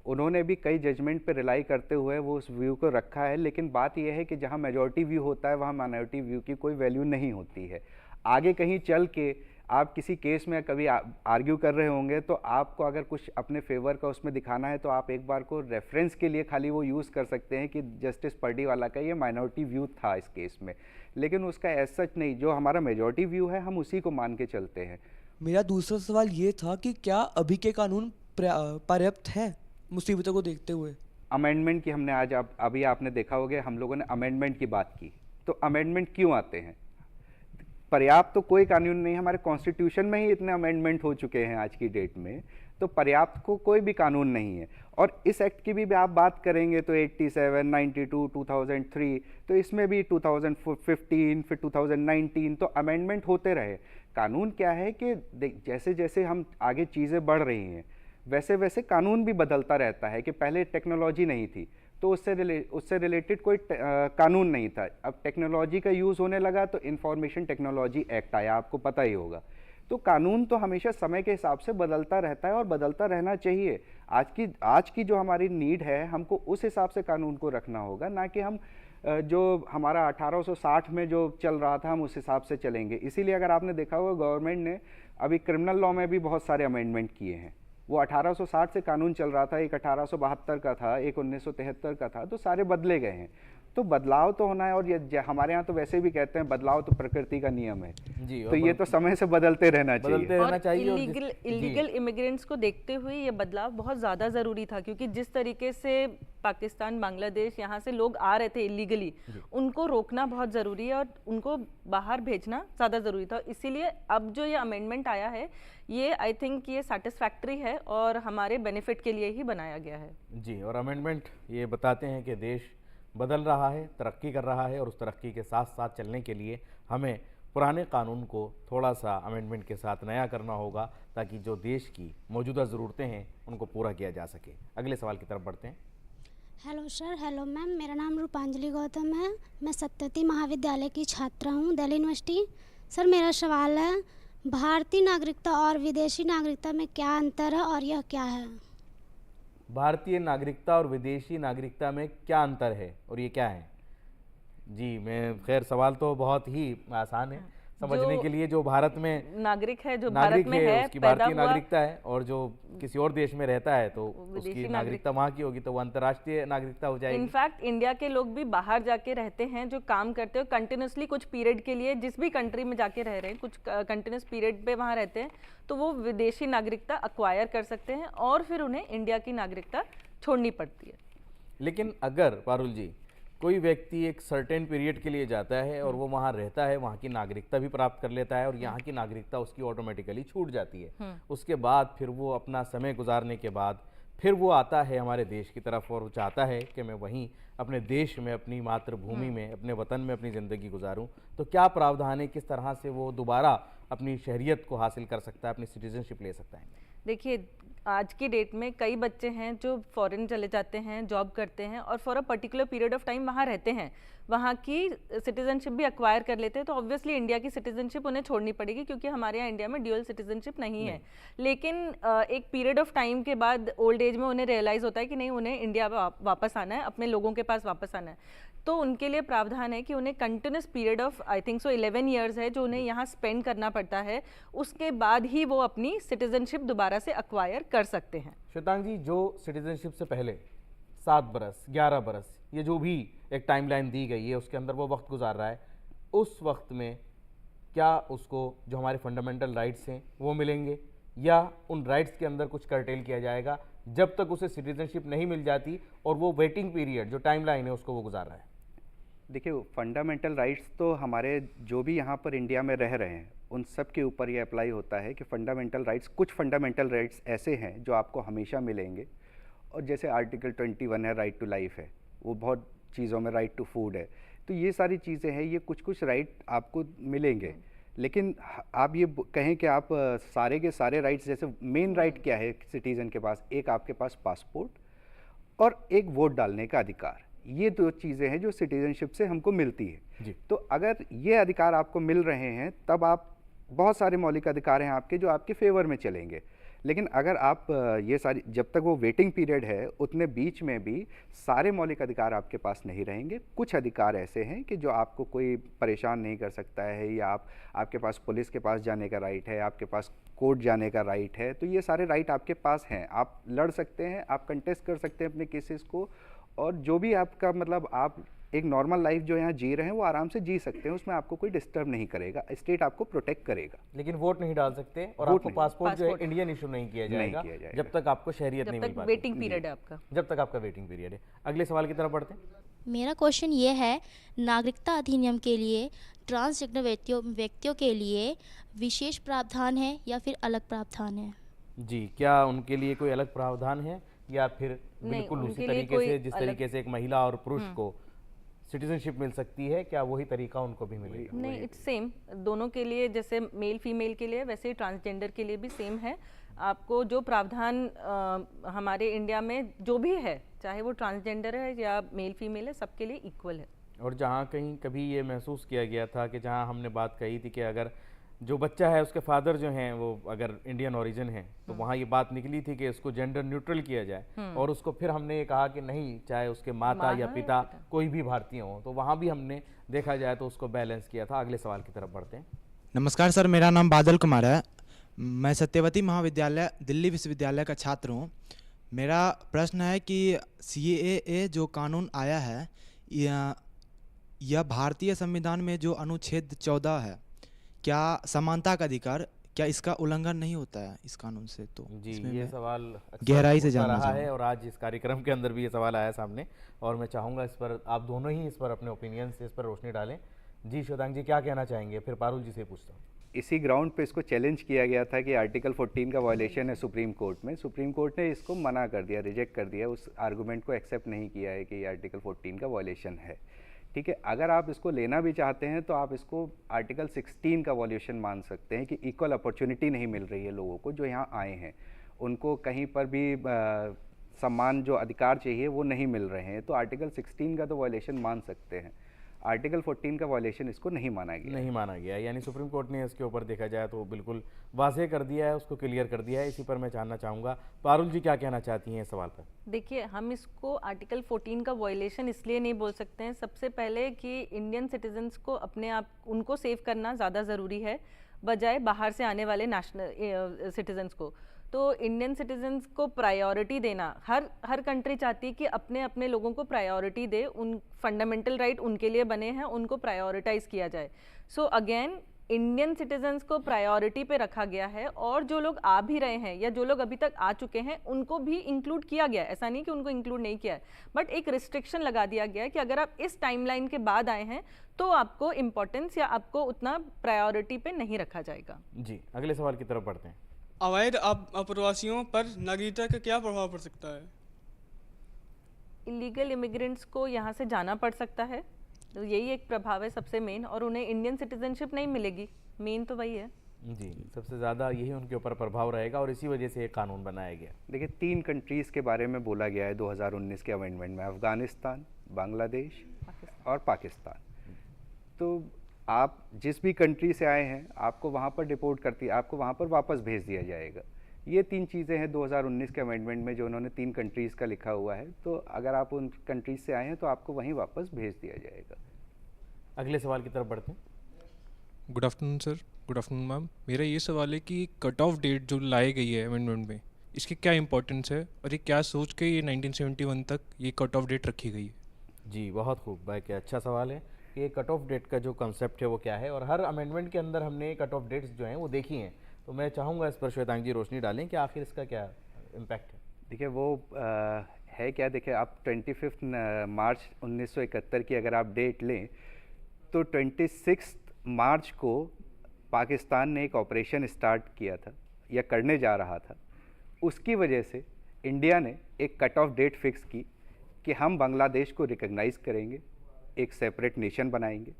उन्होंने भी कई जजमेंट पे रिलाई करते हुए वो उस व्यू को रखा है। लेकिन बात यह है कि जहाँ मेजॉरिटी व्यू होता है वहाँ माइनॉरिटी व्यू की कोई वैल्यू नहीं होती है। आगे कहीं चल के आप किसी केस में कभी आर्ग्यू कर रहे होंगे तो आपको अगर कुछ अपने फेवर का उसमें दिखाना है तो आप एक बार को रेफरेंस के लिए खाली वो यूज़ कर सकते हैं कि जस्टिस पर्दीवाला का ये माइनॉरिटी व्यू था इस केस में, लेकिन उसका एज सच नहीं। जो हमारा मेजॉरिटी व्यू है हम उसी को मान के चलते हैं। मेरा दूसरा सवाल ये था कि क्या अभी के कानून पर्याप्त हैं मुसीबतों को देखते हुए? अमेंडमेंट की हमने आज अभी आपने देखा होगा हम लोगों ने अमेंडमेंट की बात की। तो अमेंडमेंट क्यों आते हैं? पर्याप्त तो कोई कानून नहीं, हमारे कॉन्स्टिट्यूशन में ही इतने अमेंडमेंट हो चुके हैं आज की डेट में, तो पर्याप्त को कोई भी कानून नहीं है। और इस एक्ट की भी आप बात करेंगे तो 87, 92, 2003, तो इसमें भी 2015 फिर 2019 तो अमेंडमेंट होते रहे। कानून क्या है कि जैसे जैसे हम आगे चीज़ें बढ़ रही हैं वैसे वैसे कानून भी बदलता रहता है। कि पहले टेक्नोलॉजी नहीं थी तो उससे रिलेटेड कोई कानून नहीं था। अब टेक्नोलॉजी का यूज़ होने लगा तो इंफॉर्मेशन टेक्नोलॉजी एक्ट आया, आपको पता ही होगा। तो कानून तो हमेशा समय के हिसाब से बदलता रहता है और बदलता रहना चाहिए। आज की जो हमारी नीड है हमको उस हिसाब से कानून को रखना होगा, ना कि हम जो हमारा 1860 में जो चल रहा था हम उस हिसाब से चलेंगे। इसीलिए अगर आपने देखा होगा गवर्नमेंट ने अभी क्रिमिनल लॉ में भी बहुत सारे अमेंडमेंट किए हैं। वो 1860 से कानून चल रहा था, एक 1872 का था, एक 1973 का था, तो सारे बदले गए हैं। तो बदलाव तो होना है, और ये हमारे यहाँ तो वैसे भी कहते हैं बदलाव तो प्रकृति का नियम है। जी, तो ये तो समय से बदलते रहना बदलते चाहिए। रहना और चाहिए। और इलीगल इमिग्रेंट्स को देखते हुए ये बदलाव बहुत ज़्यादा ज़रूरी था, क्योंकि जिस तरीके से पाकिस्तान, बांग्लादेश यहाँ से लोग आ रहे थे इलीगली, उनको रोकना बहुत ज़रूरी है और उनको बाहर भेजना ज़्यादा ज़रूरी था। इसीलिए अब जो ये अमेंडमेंट आया है, ये आई थिंक ये सेटिस्फैक्ट्री है और हमारे बेनिफिट के लिए ही बनाया गया है। जी, और अमेंडमेंट ये बताते हैं कि देश बदल रहा है, तरक्की कर रहा है, और उस तरक्की के साथ साथ चलने के लिए हमें पुराने कानून को थोड़ा सा अमेंडमेंट के साथ नया करना होगा, ताकि जो देश की मौजूदा ज़रूरतें हैं उनको पूरा किया जा सके। अगले सवाल की तरफ बढ़ते हैं। हेलो सर, हेलो मैम, मेरा नाम रूपांजलि गौतम है। मैं सत्यवती महाविद्यालय की छात्रा हूँ, दिल्ली यूनिवर्सिटी। सर, मेरा सवाल है, भारतीय नागरिकता और विदेशी नागरिकता में क्या अंतर है और यह क्या है? भारतीय नागरिकता और विदेशी नागरिकता में क्या अंतर है और ये क्या है? जी, मैं खैर सवाल तो बहुत ही आसान है समझने के लिए। जो भारत में नागरिक है, जो नागरिक भारत में है, उसकी पैदा भारतीय हुआ, नागरिकता है, और जो किसी और देश में रहता है तो विदेशी उसकी नागरिक। नागरिकता वहाँ की होगी, तो वो अंतर्राष्ट्रीय नागरिकता हो जाएगी। इनफैक्ट इंडिया के लोग भी बाहर जाके रहते हैं, जो काम करते हैं कंटिन्यूसली कुछ पीरियड के लिए, जिस भी कंट्री में जाके रह रहे हैं, कुछ कंटिन्यूस पीरियड पे वहाँ रहते हैं, तो वो विदेशी नागरिकता अक्वायर कर सकते हैं और फिर उन्हें इंडिया की नागरिकता छोड़नी पड़ती है। लेकिन अगर पारुल जी कोई व्यक्ति एक सर्टेन पीरियड के लिए जाता है और वो वहाँ रहता है, वहाँ की नागरिकता भी प्राप्त कर लेता है और यहाँ की नागरिकता उसकी ऑटोमेटिकली छूट जाती है, उसके बाद फिर वो अपना समय गुजारने के बाद फिर वो आता है हमारे देश की तरफ और वो चाहता है कि मैं वहीं अपने देश में, अपनी मातृभूमि में, अपने वतन में अपनी ज़िंदगी गुजारूं, तो क्या प्रावधान है, किस तरह से वो दोबारा अपनी शहरियत को हासिल कर सकता है, अपनी सिटीजनशिप ले सकता है? देखिए, आज की डेट में कई बच्चे हैं जो फॉरेन चले जाते हैं, जॉब करते हैं और for a particular period of time वहाँ रहते हैं, वहाँ की सिटीजनशिप भी एक्वायर कर लेते हैं, तो ऑब्वियसली इंडिया की सिटीजनशिप उन्हें छोड़नी पड़ेगी, क्योंकि हमारे यहाँ इंडिया में ड्यूअल सिटीजनशिप नहीं है। लेकिन एक पीरियड ऑफ टाइम के बाद ओल्ड एज में उन्हें रियलाइज़ होता है कि नहीं, उन्हें इंडिया वापस आना है, अपने लोगों के पास वापस आना है, तो उनके लिए प्रावधान है कि उन्हें continuous period of I think so 11 years है जो उन्हें यहाँ स्पेंड करना पड़ता है, उसके बाद ही वो अपनी सिटीजनशिप दोबारा से एक्वायर कर सकते हैं। श्वेतांग जी, जो सिटीजनशिप से पहले 7 बरस, 11 बरस, ये जो भी एक टाइमलाइन दी गई है उसके अंदर वो वक्त गुजार रहा है, उस वक्त में क्या उसको जो हमारे फंडामेंटल राइट्स हैं वो मिलेंगे, या उन राइट्स के अंदर कुछ कर्टेल किया जाएगा जब तक उसे सिटीजनशिप नहीं मिल जाती और वो वेटिंग पीरियड जो टाइमलाइन है उसको वो गुजार रहा है? देखिए, फंडामेंटल राइट्स तो हमारे जो भी यहाँ पर इंडिया में रह रहे हैं उन सब के ऊपर ये अप्लाई होता है कि फंडामेंटल राइट्स, कुछ फंडामेंटल राइट्स ऐसे हैं जो आपको हमेशा मिलेंगे, और जैसे आर्टिकल 21 है, राइट टू लाइफ है, वो बहुत चीज़ों में राइट टू फूड है, तो ये सारी चीज़ें हैं, ये कुछ कुछ राइट आपको मिलेंगे। लेकिन आप ये कहें कि आप सारे के सारे राइट्स, जैसे मेन राइट क्या है सिटीज़न के पास, एक आपके पास पासपोर्ट और एक वोट डालने का अधिकार, ये 2 चीज़ें हैं जो सिटीजनशिप से हमको मिलती है जी। तो अगर ये अधिकार आपको मिल रहे हैं तब आप, बहुत सारे मौलिक अधिकार हैं आपके जो आपके फेवर में चलेंगे। लेकिन अगर आप ये सारी, जब तक वो वेटिंग पीरियड है उतने बीच में भी सारे मौलिक अधिकार आपके पास नहीं रहेंगे। कुछ अधिकार ऐसे हैं कि जो आपको कोई परेशान नहीं कर सकता है, या आपके पास पुलिस के पास जाने का राइट है, आपके पास कोर्ट जाने का राइट है, तो ये सारे राइट आपके पास हैं। आप लड़ सकते हैं, आप कंटेस्ट कर सकते हैं अपने केसेस को, और जो भी आपका मतलब आप एक नॉर्मल लाइफ जो यहाँ जी रहे हैं वो आराम से जी सकते हैं, उसमें आपको कोई डिस्टर्ब नहीं करेगा, स्टेट आपको प्रोटेक्ट करेगा। लेकिन वोट नहीं डाल सकते और वोट आपको नहीं। पासपोर्ट जो है पासपोर्ट इंडियन इशू नहीं किया जाएगा जाएगा। जब तक आपको शहरियत नहीं जब मिल तक पाती, वेटिंग पीरियड है आपका। जब तक आपका वेटिंग पीरियड है। अगले सवाल की तरफ बढ़ते हैं। मेरा क्वेश्चन ये है, नागरिकता अधिनियम के लिए ट्रांसजेंडर व्यक्तियों के लिए विशेष प्रावधान है या फिर अलग प्रावधान है? जी, क्या उनके लिए कोई अलग प्रावधान है या फिर बिल्कुल उनके उसी लिए तरीके कोई से जिस अलग- तरीके से एक महिला और पुरुष को सिटीजनशिप मिल सकती है, क्या वही तरीका उनको भी मिलेगा? नहीं, इट्स सेम दोनों के लिए, जैसे मेल फीमेल के लिए वैसे ही ट्रांसजेंडर के लिए भी सेम है। आपको जो प्रावधान हमारे इंडिया में जो भी है, चाहे वो ट्रांसजेंडर है या मेल फीमेल है, सबके लिए इक्वल है। और जहाँ कहीं कभी ये महसूस किया गया था कि जहाँ हमने बात कही थी कि अगर जो बच्चा है उसके फादर जो हैं वो अगर इंडियन ओरिजिन है, तो वहाँ ये बात निकली थी कि इसको जेंडर न्यूट्रल किया जाए, और उसको फिर हमने ये कहा कि नहीं, चाहे उसके माता या पिता कोई भी भारतीय हो, तो वहाँ भी हमने देखा जाए तो उसको बैलेंस किया था। अगले सवाल की तरफ बढ़ते हैं। नमस्कार सर, मेरा नाम बादल कुमार है। मैं सत्यवती महाविद्यालय दिल्ली विश्वविद्यालय का छात्र हूँ। मेरा प्रश्न है कि CAA जो कानून आया है, यह भारतीय संविधान में जो अनुच्छेद 14 है, क्या समानता का अधिकार, क्या इसका उल्लंघन नहीं होता है इस कानून से? तो जी, इसमें ये मैं सवाल अक्सर गहराई से उठता जानना रहा है चाहूँगा। और आज इस कार्यक्रम के अंदर भी ये सवाल आया सामने, और मैं चाहूँगा इस पर आप दोनों ही इस पर अपने ओपिनियन से इस पर रोशनी डालें। जी श्वेतांग जी, क्या कहना चाहेंगे? फिर पारुल जी से पूछता हूँ। इसी ग्राउंड पे इसको चैलेंज किया गया था कि आर्टिकल 14 का वायलेशन है सुप्रीम कोर्ट में। सुप्रीम कोर्ट ने इसको मना कर दिया, रिजेक्ट कर दिया, उस आर्गुमेंट को एक्सेप्ट नहीं किया है कि ये आर्टिकल 14 का वायलेशन है। ठीक है, अगर आप इसको लेना भी चाहते हैं तो आप इसको आर्टिकल 16 का वायलेशन मान सकते हैं कि इक्वल अपॉर्चुनिटी नहीं मिल रही है लोगों को जो यहाँ आए हैं, उनको कहीं पर भी सम्मान जो अधिकार चाहिए वो नहीं मिल रहे हैं, तो आर्टिकल 16 का तो वायलेशन मान सकते हैं। आर्टिकल 14 का वायलेशन इसको नहीं माना गया। नहीं माना गया, यानी सुप्रीम कोर्ट ने इसके ऊपर देखा जाए तो बिल्कुल वाज़ेह कर दिया है, उसको क्लियर कर दिया है। इसी पर मैं जानना चाहूँगा, पारुल जी क्या कहना चाहती हैं इस सवाल पर? देखिए, हम इसको आर्टिकल 14 का वायलेशन इसलिए नहीं बोल सकते हैं, सबसे पहले कि इंडियन सिटीजन्स को अपने आप उनको सेव करना ज़्यादा ज़रूरी है बजाय बाहर से आने वाले नेशनल सिटीजन्स को। तो इंडियन सिटीजन्स को प्रायोरिटी देना, हर कंट्री चाहती है कि अपने अपने लोगों को प्रायोरिटी दे, उन फंडामेंटल राइट उनके लिए बने हैं, उनको प्रायोरिटाइज किया जाए। सो अगेन इंडियन सिटीजन्स को प्रायोरिटी पे रखा गया है, और जो लोग आ भी रहे हैं या जो लोग अभी तक आ चुके हैं उनको भी इंक्लूड किया गया है। ऐसा नहीं कि उनको इंक्लूड नहीं किया है, बट एक रिस्ट्रिक्शन लगा दिया गया है कि अगर आप इस टाइमलाइन के बाद आए हैं तो आपको इम्पोर्टेंस या आपको उतना प्रायोरिटी पे नहीं रखा जाएगा। जी, अगले सवाल की तरफ बढ़ते हैं। अवैध अप्रवासियों पर नागरिकता का क्या प्रभाव पड़ सकता है? इलीगल इमिग्रेंट्स को यहाँ से जाना पड़ सकता है, तो यही एक प्रभाव है सबसे मेन, और उन्हें इंडियन सिटीजनशिप नहीं मिलेगी, मेन तो वही है। जी, सबसे ज़्यादा यही उनके ऊपर प्रभाव रहेगा और इसी वजह से एक कानून बनाया गया। देखिए, 3 कंट्रीज़ के बारे में बोला गया है 2019 के अमेंडमेंट में, अफ़गानिस्तान, बांग्लादेश और पाकिस्तान। तो आप जिस भी कंट्री से आए हैं आपको वहाँ पर डिपोर्ट करती, आपको वहाँ पर वापस भेज दिया जाएगा। ये 3 चीज़ें हैं 2019 के अमेंडमेंट में जो उन्होंने 3 कंट्रीज़ का लिखा हुआ है। तो अगर आप उन कंट्रीज़ से आए हैं तो आपको वहीं वापस भेज दिया जाएगा। अगले सवाल की तरफ बढ़ते हैं। Good afternoon sir. Good afternoon ma'am. मेरा ये सवाल है कि कट ऑफ डेट जो लाई गई है अमेंडमेंट में, इसकी क्या इंपॉर्टेंस है और ये क्या सोच के ये 1971 तक ये कट ऑफ डेट रखी गई है? जी, बहुत खूब भाई, क्या अच्छा सवाल है कि ये कट ऑफ डेट का जो कंसेप्ट है वो क्या है, और हर अमेंडमेंट के अंदर हमने कट ऑफ डेट्स जो हैं वो देखी हैं। तो मैं चाहूँगा इस पर श्वेतांग जी रोशनी डालें कि आखिर इसका क्या इम्पैक्ट है। देखिए, वो है क्या, देखिए आप 25 मार्च 1971 की अगर आप डेट लें तो 26 मार्च को पाकिस्तान ने एक ऑपरेशन स्टार्ट किया था या करने जा रहा था। उसकी वजह से इंडिया ने एक कट ऑफ डेट फिक्स की कि हम बांग्लादेश को रिकग्नाइज़ करेंगे, एक सेपरेट नेशन बनाएंगे,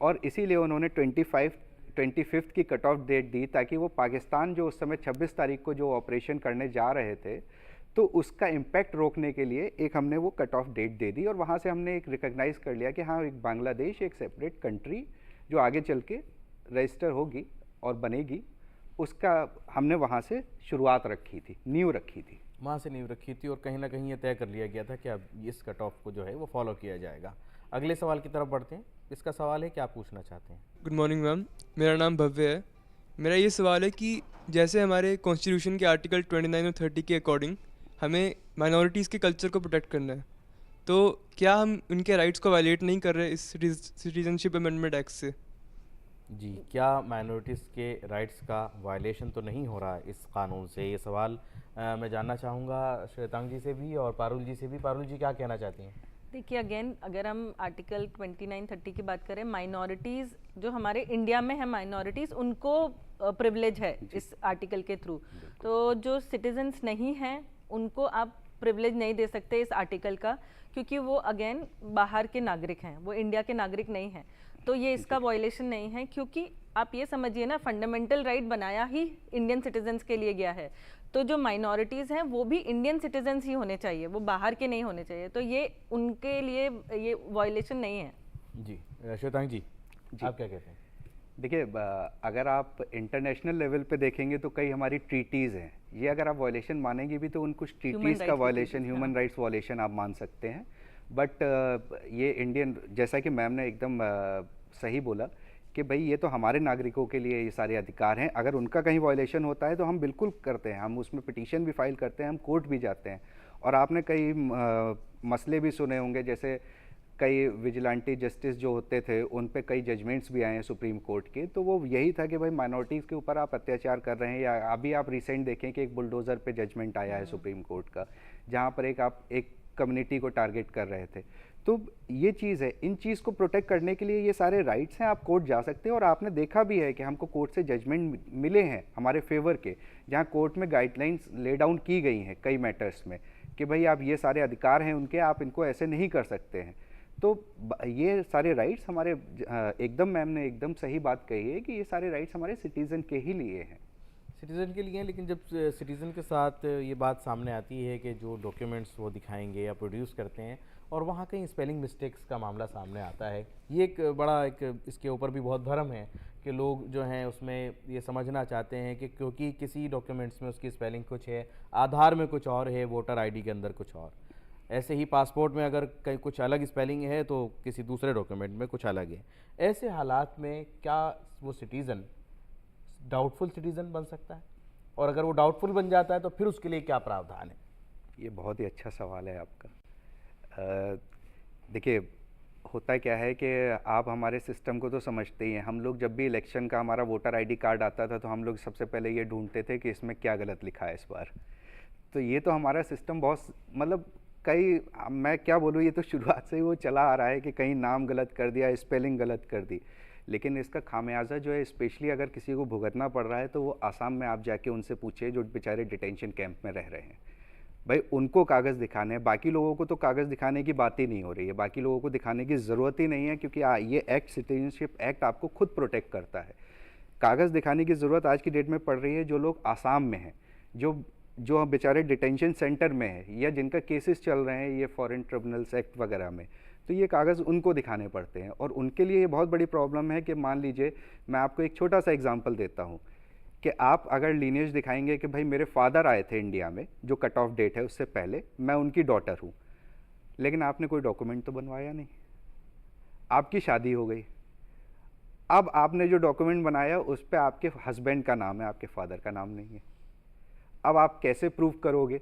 और इसीलिए उन्होंने 25th की कट ऑफ डेट दी ताकि वो पाकिस्तान जो उस समय 26 तारीख को जो ऑपरेशन करने जा रहे थे तो उसका इम्पैक्ट रोकने के लिए एक हमने वो कट ऑफ डेट दे दी, और वहाँ से हमने एक रिकग्नाइज़ कर लिया कि हाँ, एक बांग्लादेश एक सेपरेट कंट्री जो आगे चल के रजिस्टर होगी और बनेगी, उसका हमने वहाँ से शुरुआत रखी थी, नींव रखी थी। वहाँ से नींव रखी थी और कहीं ना कहीं ये तय कर लिया गया था कि अब इस कट ऑफ को जो है वो फॉलो किया जाएगा। अगले सवाल की तरफ बढ़ते हैं। इसका सवाल है कि आप पूछना चाहते हैं। गुड मॉर्निंग मैम, मेरा नाम भव्य है। मेरा ये सवाल है कि जैसे हमारे कॉन्स्टिट्यूशन के आर्टिकल 29 और 30 के अकॉर्डिंग हमें माइनॉरिटीज़ के कल्चर को प्रोटेक्ट करना है, तो क्या हम उनके राइट्स को वायलेट नहीं कर रहे इस सिटीजनशिप अमेंडमेंट एक्ट से? जी, क्या माइनॉरिटीज़ के राइट्स का वायलेशन तो नहीं हो रहा है इस कानून से? ये सवाल मैं जानना चाहूँगा श्वेतांग जी से भी और पारुल जी से भी। पारुल जी क्या कहना चाहती हैं? देखिए, अगेन अगर हम आर्टिकल 29-30 की बात करें, माइनॉरिटीज़ जो हमारे इंडिया में है माइनॉरिटीज़, उनको प्रिविलेज है इस आर्टिकल के थ्रू। तो जो सिटीजन्स नहीं हैं उनको आप प्रिविलेज नहीं दे सकते इस आर्टिकल का, क्योंकि वो अगेन बाहर के नागरिक हैं, वो इंडिया के नागरिक नहीं हैं। तो ये इसका वायलेशन नहीं है, क्योंकि आप ये समझिए ना, फंडामेंटल राइट बनाया ही इंडियन सिटीजन्स के लिए गया है। तो जो माइनॉरिटीज़ हैं वो भी इंडियन सिटीजन्स ही होने चाहिए, वो बाहर के नहीं होने चाहिए। तो ये उनके लिए ये वायलेशन नहीं है। जी, श्वेतांग जी आप क्या कहते हैं? देखिए, अगर आप इंटरनेशनल लेवल पे देखेंगे तो कई हमारी ट्रीटीज़ हैं, ये अगर आप वायलेशन मानेंगे भी तो उन कुछ ट्रीटीज़ का वायलेशन, ह्यूमन राइट्स वायलेशन आप मान सकते हैं। बट ये इंडियन, जैसा कि मैम ने एकदम सही बोला कि भाई ये तो हमारे नागरिकों के लिए ये सारे अधिकार हैं, अगर उनका कहीं वायलेशन होता है तो हम बिल्कुल करते हैं, हम उसमें पिटीशन भी फाइल करते हैं, हम कोर्ट भी जाते हैं। और आपने कई मसले भी सुने होंगे, जैसे कई विजिलेंटी जस्टिस जो होते थे उन पे कई जजमेंट्स भी आए हैं सुप्रीम कोर्ट के, तो वो यही था कि भाई माइनॉरिटीज़ के ऊपर आप अत्याचार कर रहे हैं। या अभी आप रिसेंट देखें कि एक बुलडोज़र पे जजमेंट आया है सुप्रीम कोर्ट का, जहाँ पर एक कम्युनिटी को टारगेट कर रहे थे। तो ये चीज़ है, इन चीज़ को प्रोटेक्ट करने के लिए ये सारे राइट्स हैं, आप कोर्ट जा सकते हैं। और आपने देखा भी है कि हमको कोर्ट से जजमेंट मिले हैं हमारे फेवर के, जहाँ कोर्ट में गाइडलाइंस ले डाउन की गई हैं कई मैटर्स में कि भाई आप ये सारे अधिकार हैं उनके, आप इनको ऐसे नहीं कर सकते हैं। तो ये सारे राइट्स हमारे एकदम, मैम ने एकदम सही बात कही है कि ये सारे राइट्स हमारे सिटीज़न के ही लिए हैं, सिटीज़न के लिए हैं। लेकिन जब सिटीज़न के साथ ये बात सामने आती है कि जो डॉक्यूमेंट्स वो दिखाएंगे या प्रोड्यूस करते हैं और वहाँ कहीं स्पेलिंग मिस्टेक्स का मामला सामने आता है, ये एक बड़ा इसके ऊपर भी बहुत भरम है कि लोग जो हैं उसमें ये समझना चाहते हैं कि क्योंकि किसी डॉक्यूमेंट्स में उसकी स्पेलिंग कुछ है, आधार में कुछ और है, वोटर आईडी के अंदर कुछ और, ऐसे ही पासपोर्ट में अगर कहीं कुछ अलग स्पेलिंग है तो किसी दूसरे डॉक्यूमेंट में कुछ अलग है। ऐसे हालात में क्या वो सिटीज़न डाउटफुल सिटीज़न बन सकता है? और अगर वो डाउटफुल बन जाता है तो फिर उसके लिए क्या प्रावधान है? ये बहुत ही अच्छा सवाल है आपका। देखिए, होता क्या है कि आप हमारे सिस्टम को तो समझते ही हैं। हम लोग जब भी इलेक्शन का हमारा वोटर आईडी कार्ड आता था तो हम लोग सबसे पहले ये ढूंढते थे कि इसमें क्या गलत लिखा है इस बार। तो ये तो हमारा सिस्टम बहुत, मतलब कई, मैं क्या बोलूँ, ये तो शुरुआत से ही वो चला आ रहा है कि कहीं नाम गलत कर दिया, स्पेलिंग गलत कर दी। लेकिन इसका खामियाजा जो है, स्पेशली अगर किसी को भुगतना पड़ रहा है तो वो आसाम में आप जाके उनसे पूछिए जो बेचारे डिटेंशन कैंप में रह रहे हैं। भाई उनको कागज़ दिखाने हैं, बाकी लोगों को तो कागज़ दिखाने की बात ही नहीं हो रही है, बाकी लोगों को दिखाने की ज़रूरत ही नहीं है, क्योंकि ये एक्ट, सिटीजनशिप एक्ट आपको खुद प्रोटेक्ट करता है। कागज़ दिखाने की ज़रूरत आज की डेट में पड़ रही है जो लोग आसाम में हैं, जो बेचारे डिटेंशन सेंटर में है, या जिनका केसेस चल रहे हैं ये फॉरेन ट्रिब्यूनल्स एक्ट वगैरह में, तो ये कागज़ उनको दिखाने पड़ते हैं। और उनके लिए ये बहुत बड़ी प्रॉब्लम है कि मान लीजिए, मैं आपको एक छोटा सा एग्जांपल देता हूँ कि आप अगर लीनिएज दिखाएंगे कि भाई मेरे फादर आए थे इंडिया में, जो कट ऑफ डेट है उससे पहले, मैं उनकी डॉटर हूँ, लेकिन आपने कोई डॉक्यूमेंट तो बनवाया नहीं, आपकी शादी हो गई, अब आपने जो डॉक्यूमेंट बनाया उस पर आपके हस्बैंड का नाम है, आपके फादर का नाम नहीं है। अब आप कैसे प्रूव करोगे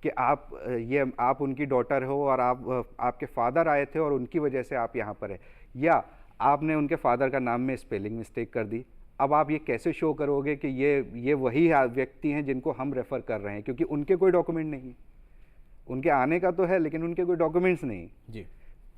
कि आप उनकी डॉटर हो और आपके फादर आए थे और उनकी वजह से आप यहाँ पर है, या आपने उनके फादर का नाम में स्पेलिंग मिस्टेक कर दी। अब आप ये कैसे शो करोगे कि ये वही व्यक्ति हैं जिनको हम रेफ़र कर रहे हैं, क्योंकि उनके कोई डॉक्यूमेंट नहीं, उनके आने का तो है लेकिन उनके कोई डॉक्यूमेंट्स नहीं जी।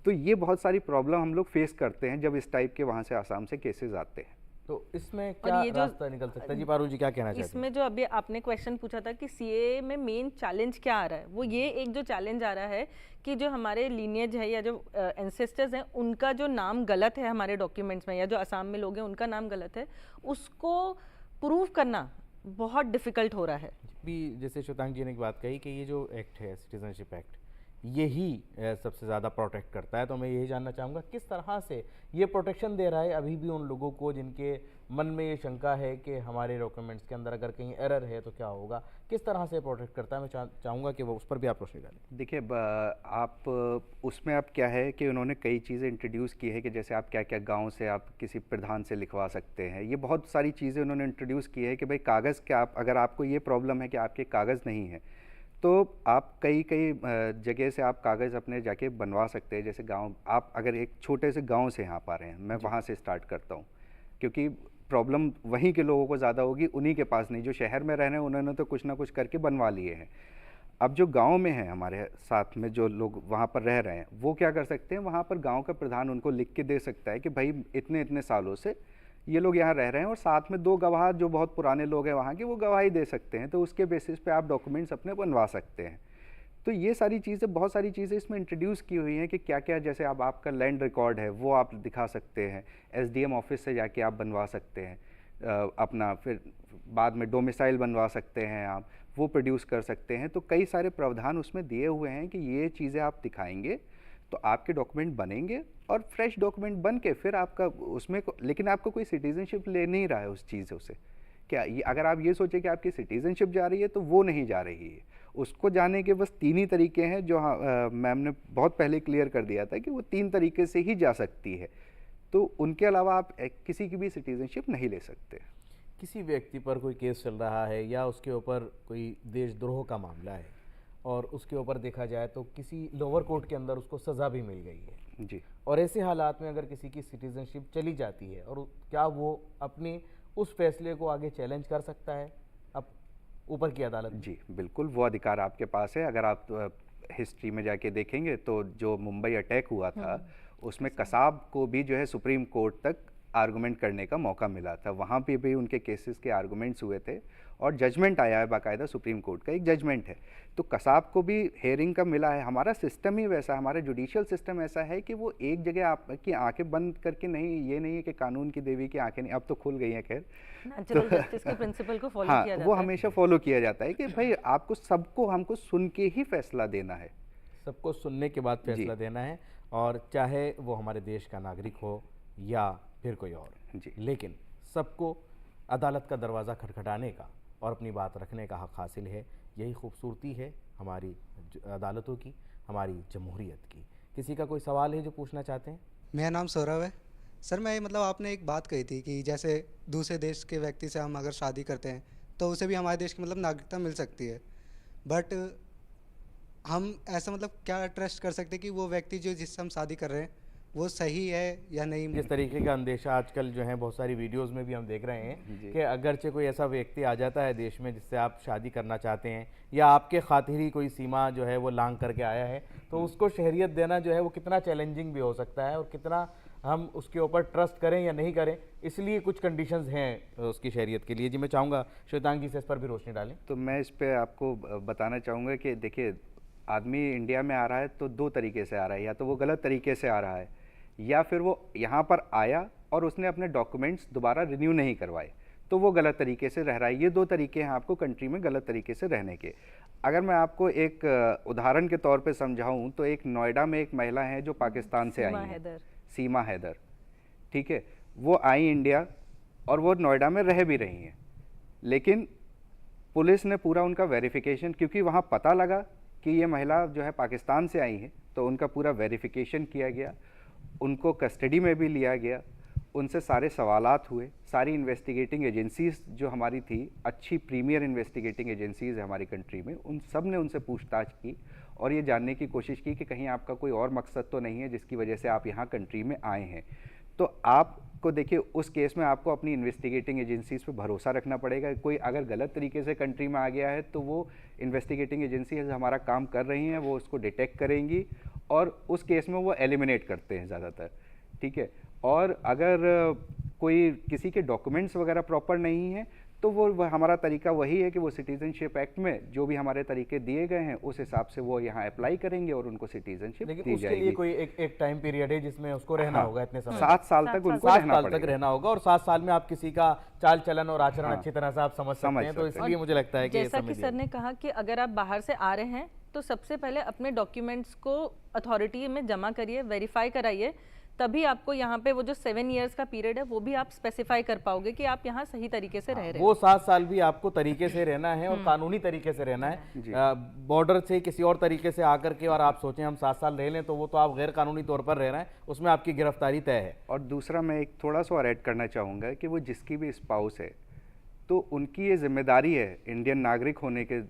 तो ये बहुत सारी प्रॉब्लम हम लोग फेस करते हैं जब इस टाइप के वहाँ से आसाम से केसेस आते हैं। तो इसमें क्या रास्ता निकल सकता है? जी पारुल जी, क्या कहना चाहते हैं? इसमें जो अभी आपने क्वेश्चन पूछा था कि सीए में मेन चैलेंज क्या आ रहा है, वो ये एक जो चैलेंज आ रहा है कि जो हमारे लीनिएज है या जो एंसेस्टर्स हैं उनका जो नाम गलत है हमारे डॉक्यूमेंट्स में, या जो असम में लोग हैं उनका नाम गलत है, उसको प्रूव करना बहुत डिफ़िकल्ट हो रहा है। भी जैसे श्वेतांग जी ने एक बात कही कि ये जो एक्ट है, सिटीजनशिप एक्ट, यही सबसे ज़्यादा प्रोटेक्ट करता है। तो मैं यही जानना चाहूँगा किस तरह से ये प्रोटेक्शन दे रहा है अभी भी उन लोगों को जिनके मन में ये शंका है कि हमारे डॉक्यूमेंट्स के अंदर अगर कहीं एरर है तो क्या होगा, किस तरह से प्रोटेक्ट करता है? मैं चाहूँगा कि वो उस पर भी आप रोशनी डालें। देखिए, आप उसमें आप क्या है कि उन्होंने कई चीज़ें इंट्रोड्यूस की है कि जैसे आप क्या क्या गांव से आप किसी प्रधान से लिखवा सकते हैं, ये बहुत सारी चीज़ें उन्होंने इंट्रोड्यूस की है कि भाई कागज़ के आप, अगर आपको ये प्रॉब्लम है कि आपके कागज़ नहीं है तो आप कई जगह से आप कागज़ अपने जाके बनवा सकते हैं। जैसे गांव, आप अगर एक छोटे से गांव से यहाँ पा रहे हैं, मैं वहाँ से स्टार्ट करता हूँ, क्योंकि प्रॉब्लम वहीं के लोगों को ज़्यादा होगी, उन्हीं के पास नहीं। जो शहर में रह रहे हैं उन्होंने तो कुछ ना कुछ करके बनवा लिए हैं। अब जो गांव में हैं, हमारे साथ में जो लोग वहाँ पर रह रहे हैं, वो क्या कर सकते हैं, वहाँ पर गांव का प्रधान उनको लिख के दे सकता है कि भाई इतने इतने सालों से ये लोग यहाँ रह रहे हैं, और साथ में 2 गवाह जो बहुत पुराने लोग हैं वहाँ के, वो गवाही दे सकते हैं। तो उसके बेसिस पे आप डॉक्यूमेंट्स अपने बनवा सकते हैं। तो ये सारी चीज़ें, बहुत सारी चीज़ें इसमें इंट्रोड्यूस की हुई हैं कि क्या क्या, जैसे अब आपका लैंड रिकॉर्ड है वो आप दिखा सकते हैं, एसडीएम ऑफिस से जाके आप बनवा सकते हैं अपना, फिर बाद में डोमिसाइल बनवा सकते हैं आप, वो प्रोड्यूस कर सकते हैं। तो कई सारे प्रावधान उसमें दिए हुए हैं कि ये चीज़ें आप दिखाएंगे तो आपके डॉक्यूमेंट बनेंगे, और फ्रेश डॉक्यूमेंट बन के फिर आपका उसमें, लेकिन आपको कोई सिटीजनशिप ले नहीं रहा है उस चीज़ों से। क्या ये, अगर आप ये सोचें कि आपकी सिटीजनशिप जा रही है तो वो नहीं जा रही है। उसको जाने के बस 3 ही तरीके हैं, जो मैम ने बहुत पहले क्लियर कर दिया था कि वो 3 तरीके से ही जा सकती है। तो उनके अलावा आप किसी की भी सिटीजनशिप नहीं ले सकते। किसी व्यक्ति पर कोई केस चल रहा है या उसके ऊपर कोई देशद्रोह का मामला है, और उसके ऊपर देखा जाए तो किसी लोअर कोर्ट के अंदर उसको सज़ा भी मिल गई है जी। और ऐसे हालात में अगर किसी की सिटीजनशिप चली जाती है, और क्या वो अपने उस फैसले को आगे चैलेंज कर सकता है अब ऊपर की अदालत? जी बिल्कुल, वो अधिकार आपके पास है। अगर आप हिस्ट्री में जाके देखेंगे तो जो मुंबई अटैक हुआ था उसमें कसाब को भी जो है सुप्रीम कोर्ट तक आर्गुमेंट करने का मौका मिला था। वहाँ पे भी उनके केसेस के आर्गुमेंट्स हुए थे और जजमेंट आया है, बाकायदा सुप्रीम कोर्ट का एक जजमेंट है। तो कसाब को भी हेयरिंग का मिला है। हमारा सिस्टम ही वैसा, हमारा जुडिशियल सिस्टम ऐसा है कि वो एक जगह आपकी आंखें बंद करके नहीं, ये नहीं है कि कानून की देवी की आंखें नहीं, अब तो खुल गई हैं खैर, नेचुरल जस्टिस के प्रिंसिपल को फॉलो हाँ किया जाता वो है। हमेशा फॉलो किया जाता है कि भाई आपको सबको हमको सुन के ही फैसला देना है, सबको सुनने के बाद फैसला देना है, और चाहे वो हमारे देश का नागरिक हो या फिर कोई और जी। लेकिन सबको अदालत का दरवाज़ा खटखटाने का और अपनी बात रखने का हक हासिल है। यही खूबसूरती है हमारी अदालतों की, हमारी जमहूरियत की। किसी का कोई सवाल है जो पूछना चाहते हैं? मेरा नाम सौरभ है सर। मैं मतलब आपने एक बात कही थी कि जैसे दूसरे देश के व्यक्ति से हम अगर शादी करते हैं तो उसे भी हमारे देश की मतलब नागरिकता मिल सकती है, बट हम ऐसा मतलब क्या ट्रस्ट कर सकते हैं कि वो व्यक्ति जो जिससे हम शादी कर रहे हैं वो सही है या नहीं? जिस तरीके का अंदेशा आजकल जो है बहुत सारी वीडियोस में भी हम देख रहे हैं कि अगरचे कोई ऐसा व्यक्ति आ जाता है देश में जिससे आप शादी करना चाहते हैं या आपके खातिर ही कोई सीमा जो है वो लांघ करके आया है, तो उसको शहरियत देना जो है वो कितना चैलेंजिंग भी हो सकता है और कितना हम उसके ऊपर ट्रस्ट करें या नहीं करें, इसलिए कुछ कंडीशंस हैं उसकी शहरियत के लिए। जी मैं चाहूँगा श्वेतांगी से इस पर भी रोशनी डालें। तो मैं इस पर आपको बताना चाहूँगा कि देखिए, आदमी इंडिया में आ रहा है तो दो तरीके से आ रहा है, या तो वो गलत तरीके से आ रहा है या फिर वो यहाँ पर आया और उसने अपने डॉक्यूमेंट्स दोबारा रिन्यू नहीं करवाए, तो वो गलत तरीके से रह रहा है। ये दो तरीके हैं आपको कंट्री में गलत तरीके से रहने के। अगर मैं आपको एक उदाहरण के तौर पे समझाऊं तो एक नोएडा में एक महिला है जो पाकिस्तान से आई है, सीमा हैदर, ठीक है। वो आई इंडिया और वो नोएडा में रह भी रही हैं, लेकिन पुलिस ने पूरा उनका वेरिफिकेशन, क्योंकि वहाँ पता लगा कि ये महिला जो है पाकिस्तान से आई है, तो उनका पूरा वेरिफिकेशन किया गया, उनको कस्टडी में भी लिया गया, उनसे सारे सवालात हुए। सारी इन्वेस्टिगेटिंग एजेंसीज जो हमारी थी, अच्छी प्रीमियर इन्वेस्टिगेटिंग एजेंसीज है हमारी कंट्री में, उन सब ने उनसे पूछताछ की और ये जानने की कोशिश की कि कहीं आपका कोई और मकसद तो नहीं है जिसकी वजह से आप यहाँ कंट्री में आए हैं। तो आपको देखिए, उस केस में आपको अपनी इन्वेस्टिगेटिंग एजेंसीज पे भरोसा रखना पड़ेगा। कोई अगर गलत तरीके से कंट्री में आ गया है तो वो इन्वेस्टिगेटिंग एजेंसीज हमारा काम कर रही हैं, वो उसको डिटेक्ट करेंगी और उस केस में वो एलिमिनेट करते हैं ज़्यादातर, ठीक है। और अगर कोई किसी के डॉक्यूमेंट्स वगैरह प्रॉपर नहीं है तो वो हमारा तरीका वही है कि वो सिटीजनशिप एक्ट में जो भी हमारे तरीके दिए गए हैं उस हिसाब से वो यहाँ अप्लाई करेंगे और उनको सिटीजनशिप दी जाएगी। उसके लिए कोई एक टाइम पीरियड है जिसमें उसको रहना होगा इतने समय, 7 साल तक उनको 7 साल तक रहना होगा, और 7 साल में आप किसी का चाल चलन और आचरण अच्छी तरह से आप समझ सकते हैं। तो इसलिए मुझे लगता है कि जैसा कि सर ने कहा कि अगर आप बाहर से आ रहे हैं तो सबसे पहले अपने डॉक्यूमेंट्स को अथॉरिटी में जमा करिए, वेरीफाई कराइए, तभी आपको यहाँ पे वो जो 7 इयर्स का पीरियड है वो भी आप स्पेसिफाई कर पाओगे कि आप यहाँ सही तरीके से रह रहे हैं। वो 7 साल भी आपको तरीके से रहना है और कानूनी तरीके से रहना है। बॉर्डर से किसी और तरीके से आकर के और आप सोचें हम 7 साल रह लें तो वो तो आप गैर कानूनी तौर पर रह रहे हैं, उसमें आपकी गिरफ्तारी तय है। और दूसरा मैं एक थोड़ा सा और ऐड करना चाहूँगा कि वो जिसकी भी स्पाउस है तो उनकी ये जिम्मेदारी है, इंडियन नागरिक होने के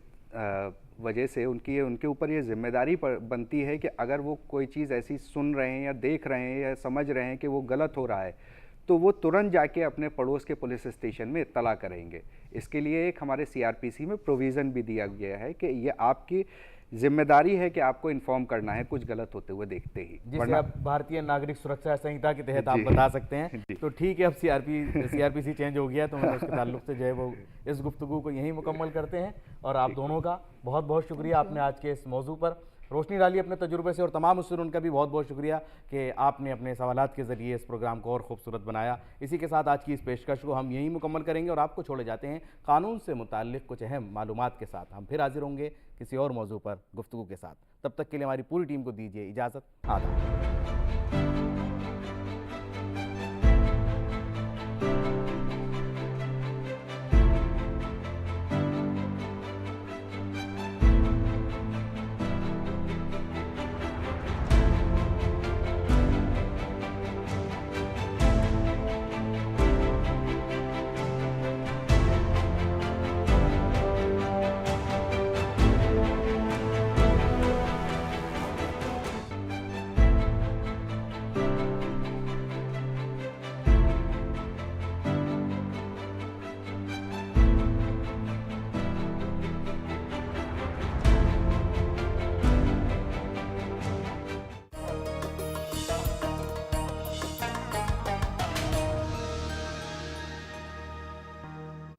वजह से उनके ऊपर ये जिम्मेदारी बनती है कि अगर वो कोई चीज़ ऐसी सुन रहे हैं या देख रहे हैं या समझ रहे हैं कि वो गलत हो रहा है तो वो तुरंत जाके अपने पड़ोस के पुलिस स्टेशन में इत्तला करेंगे। इसके लिए एक हमारे CRPC में प्रोविज़न भी दिया गया है कि ये आपकी जिम्मेदारी है कि आपको इन्फॉर्म करना है कुछ गलत होते हुए देखते ही, जिसे आप भारतीय नागरिक सुरक्षा संहिता के तहत आप बता सकते हैं। तो ठीक है, अब CRPC चेंज हो गया तो हम उसके ताल्लुक से जो है वो इस गुफ्तगू को यहीं मुकम्मल करते हैं। और आप दोनों का बहुत बहुत शुक्रिया, आपने आज के इस मौजू पर रोशनी डाली अपने तजुर्बे से, और तमाम स्टूडेंट उनका भी बहुत बहुत शुक्रिया कि आपने अपने सवालात के ज़रिए इस प्रोग्राम को और खूबसूरत बनाया। इसी के साथ आज की इस पेशकश को हम यहीं मुकम्मल करेंगे और आपको छोड़े जाते हैं कानून से मुताल्लिक़ कुछ अहम मालूमात के साथ। हम फिर हाजिर होंगे किसी और मौजू पर गुफ्तगू के साथ। तब तक के लिए हमारी पूरी टीम को दीजिए इजाज़त। आदाब।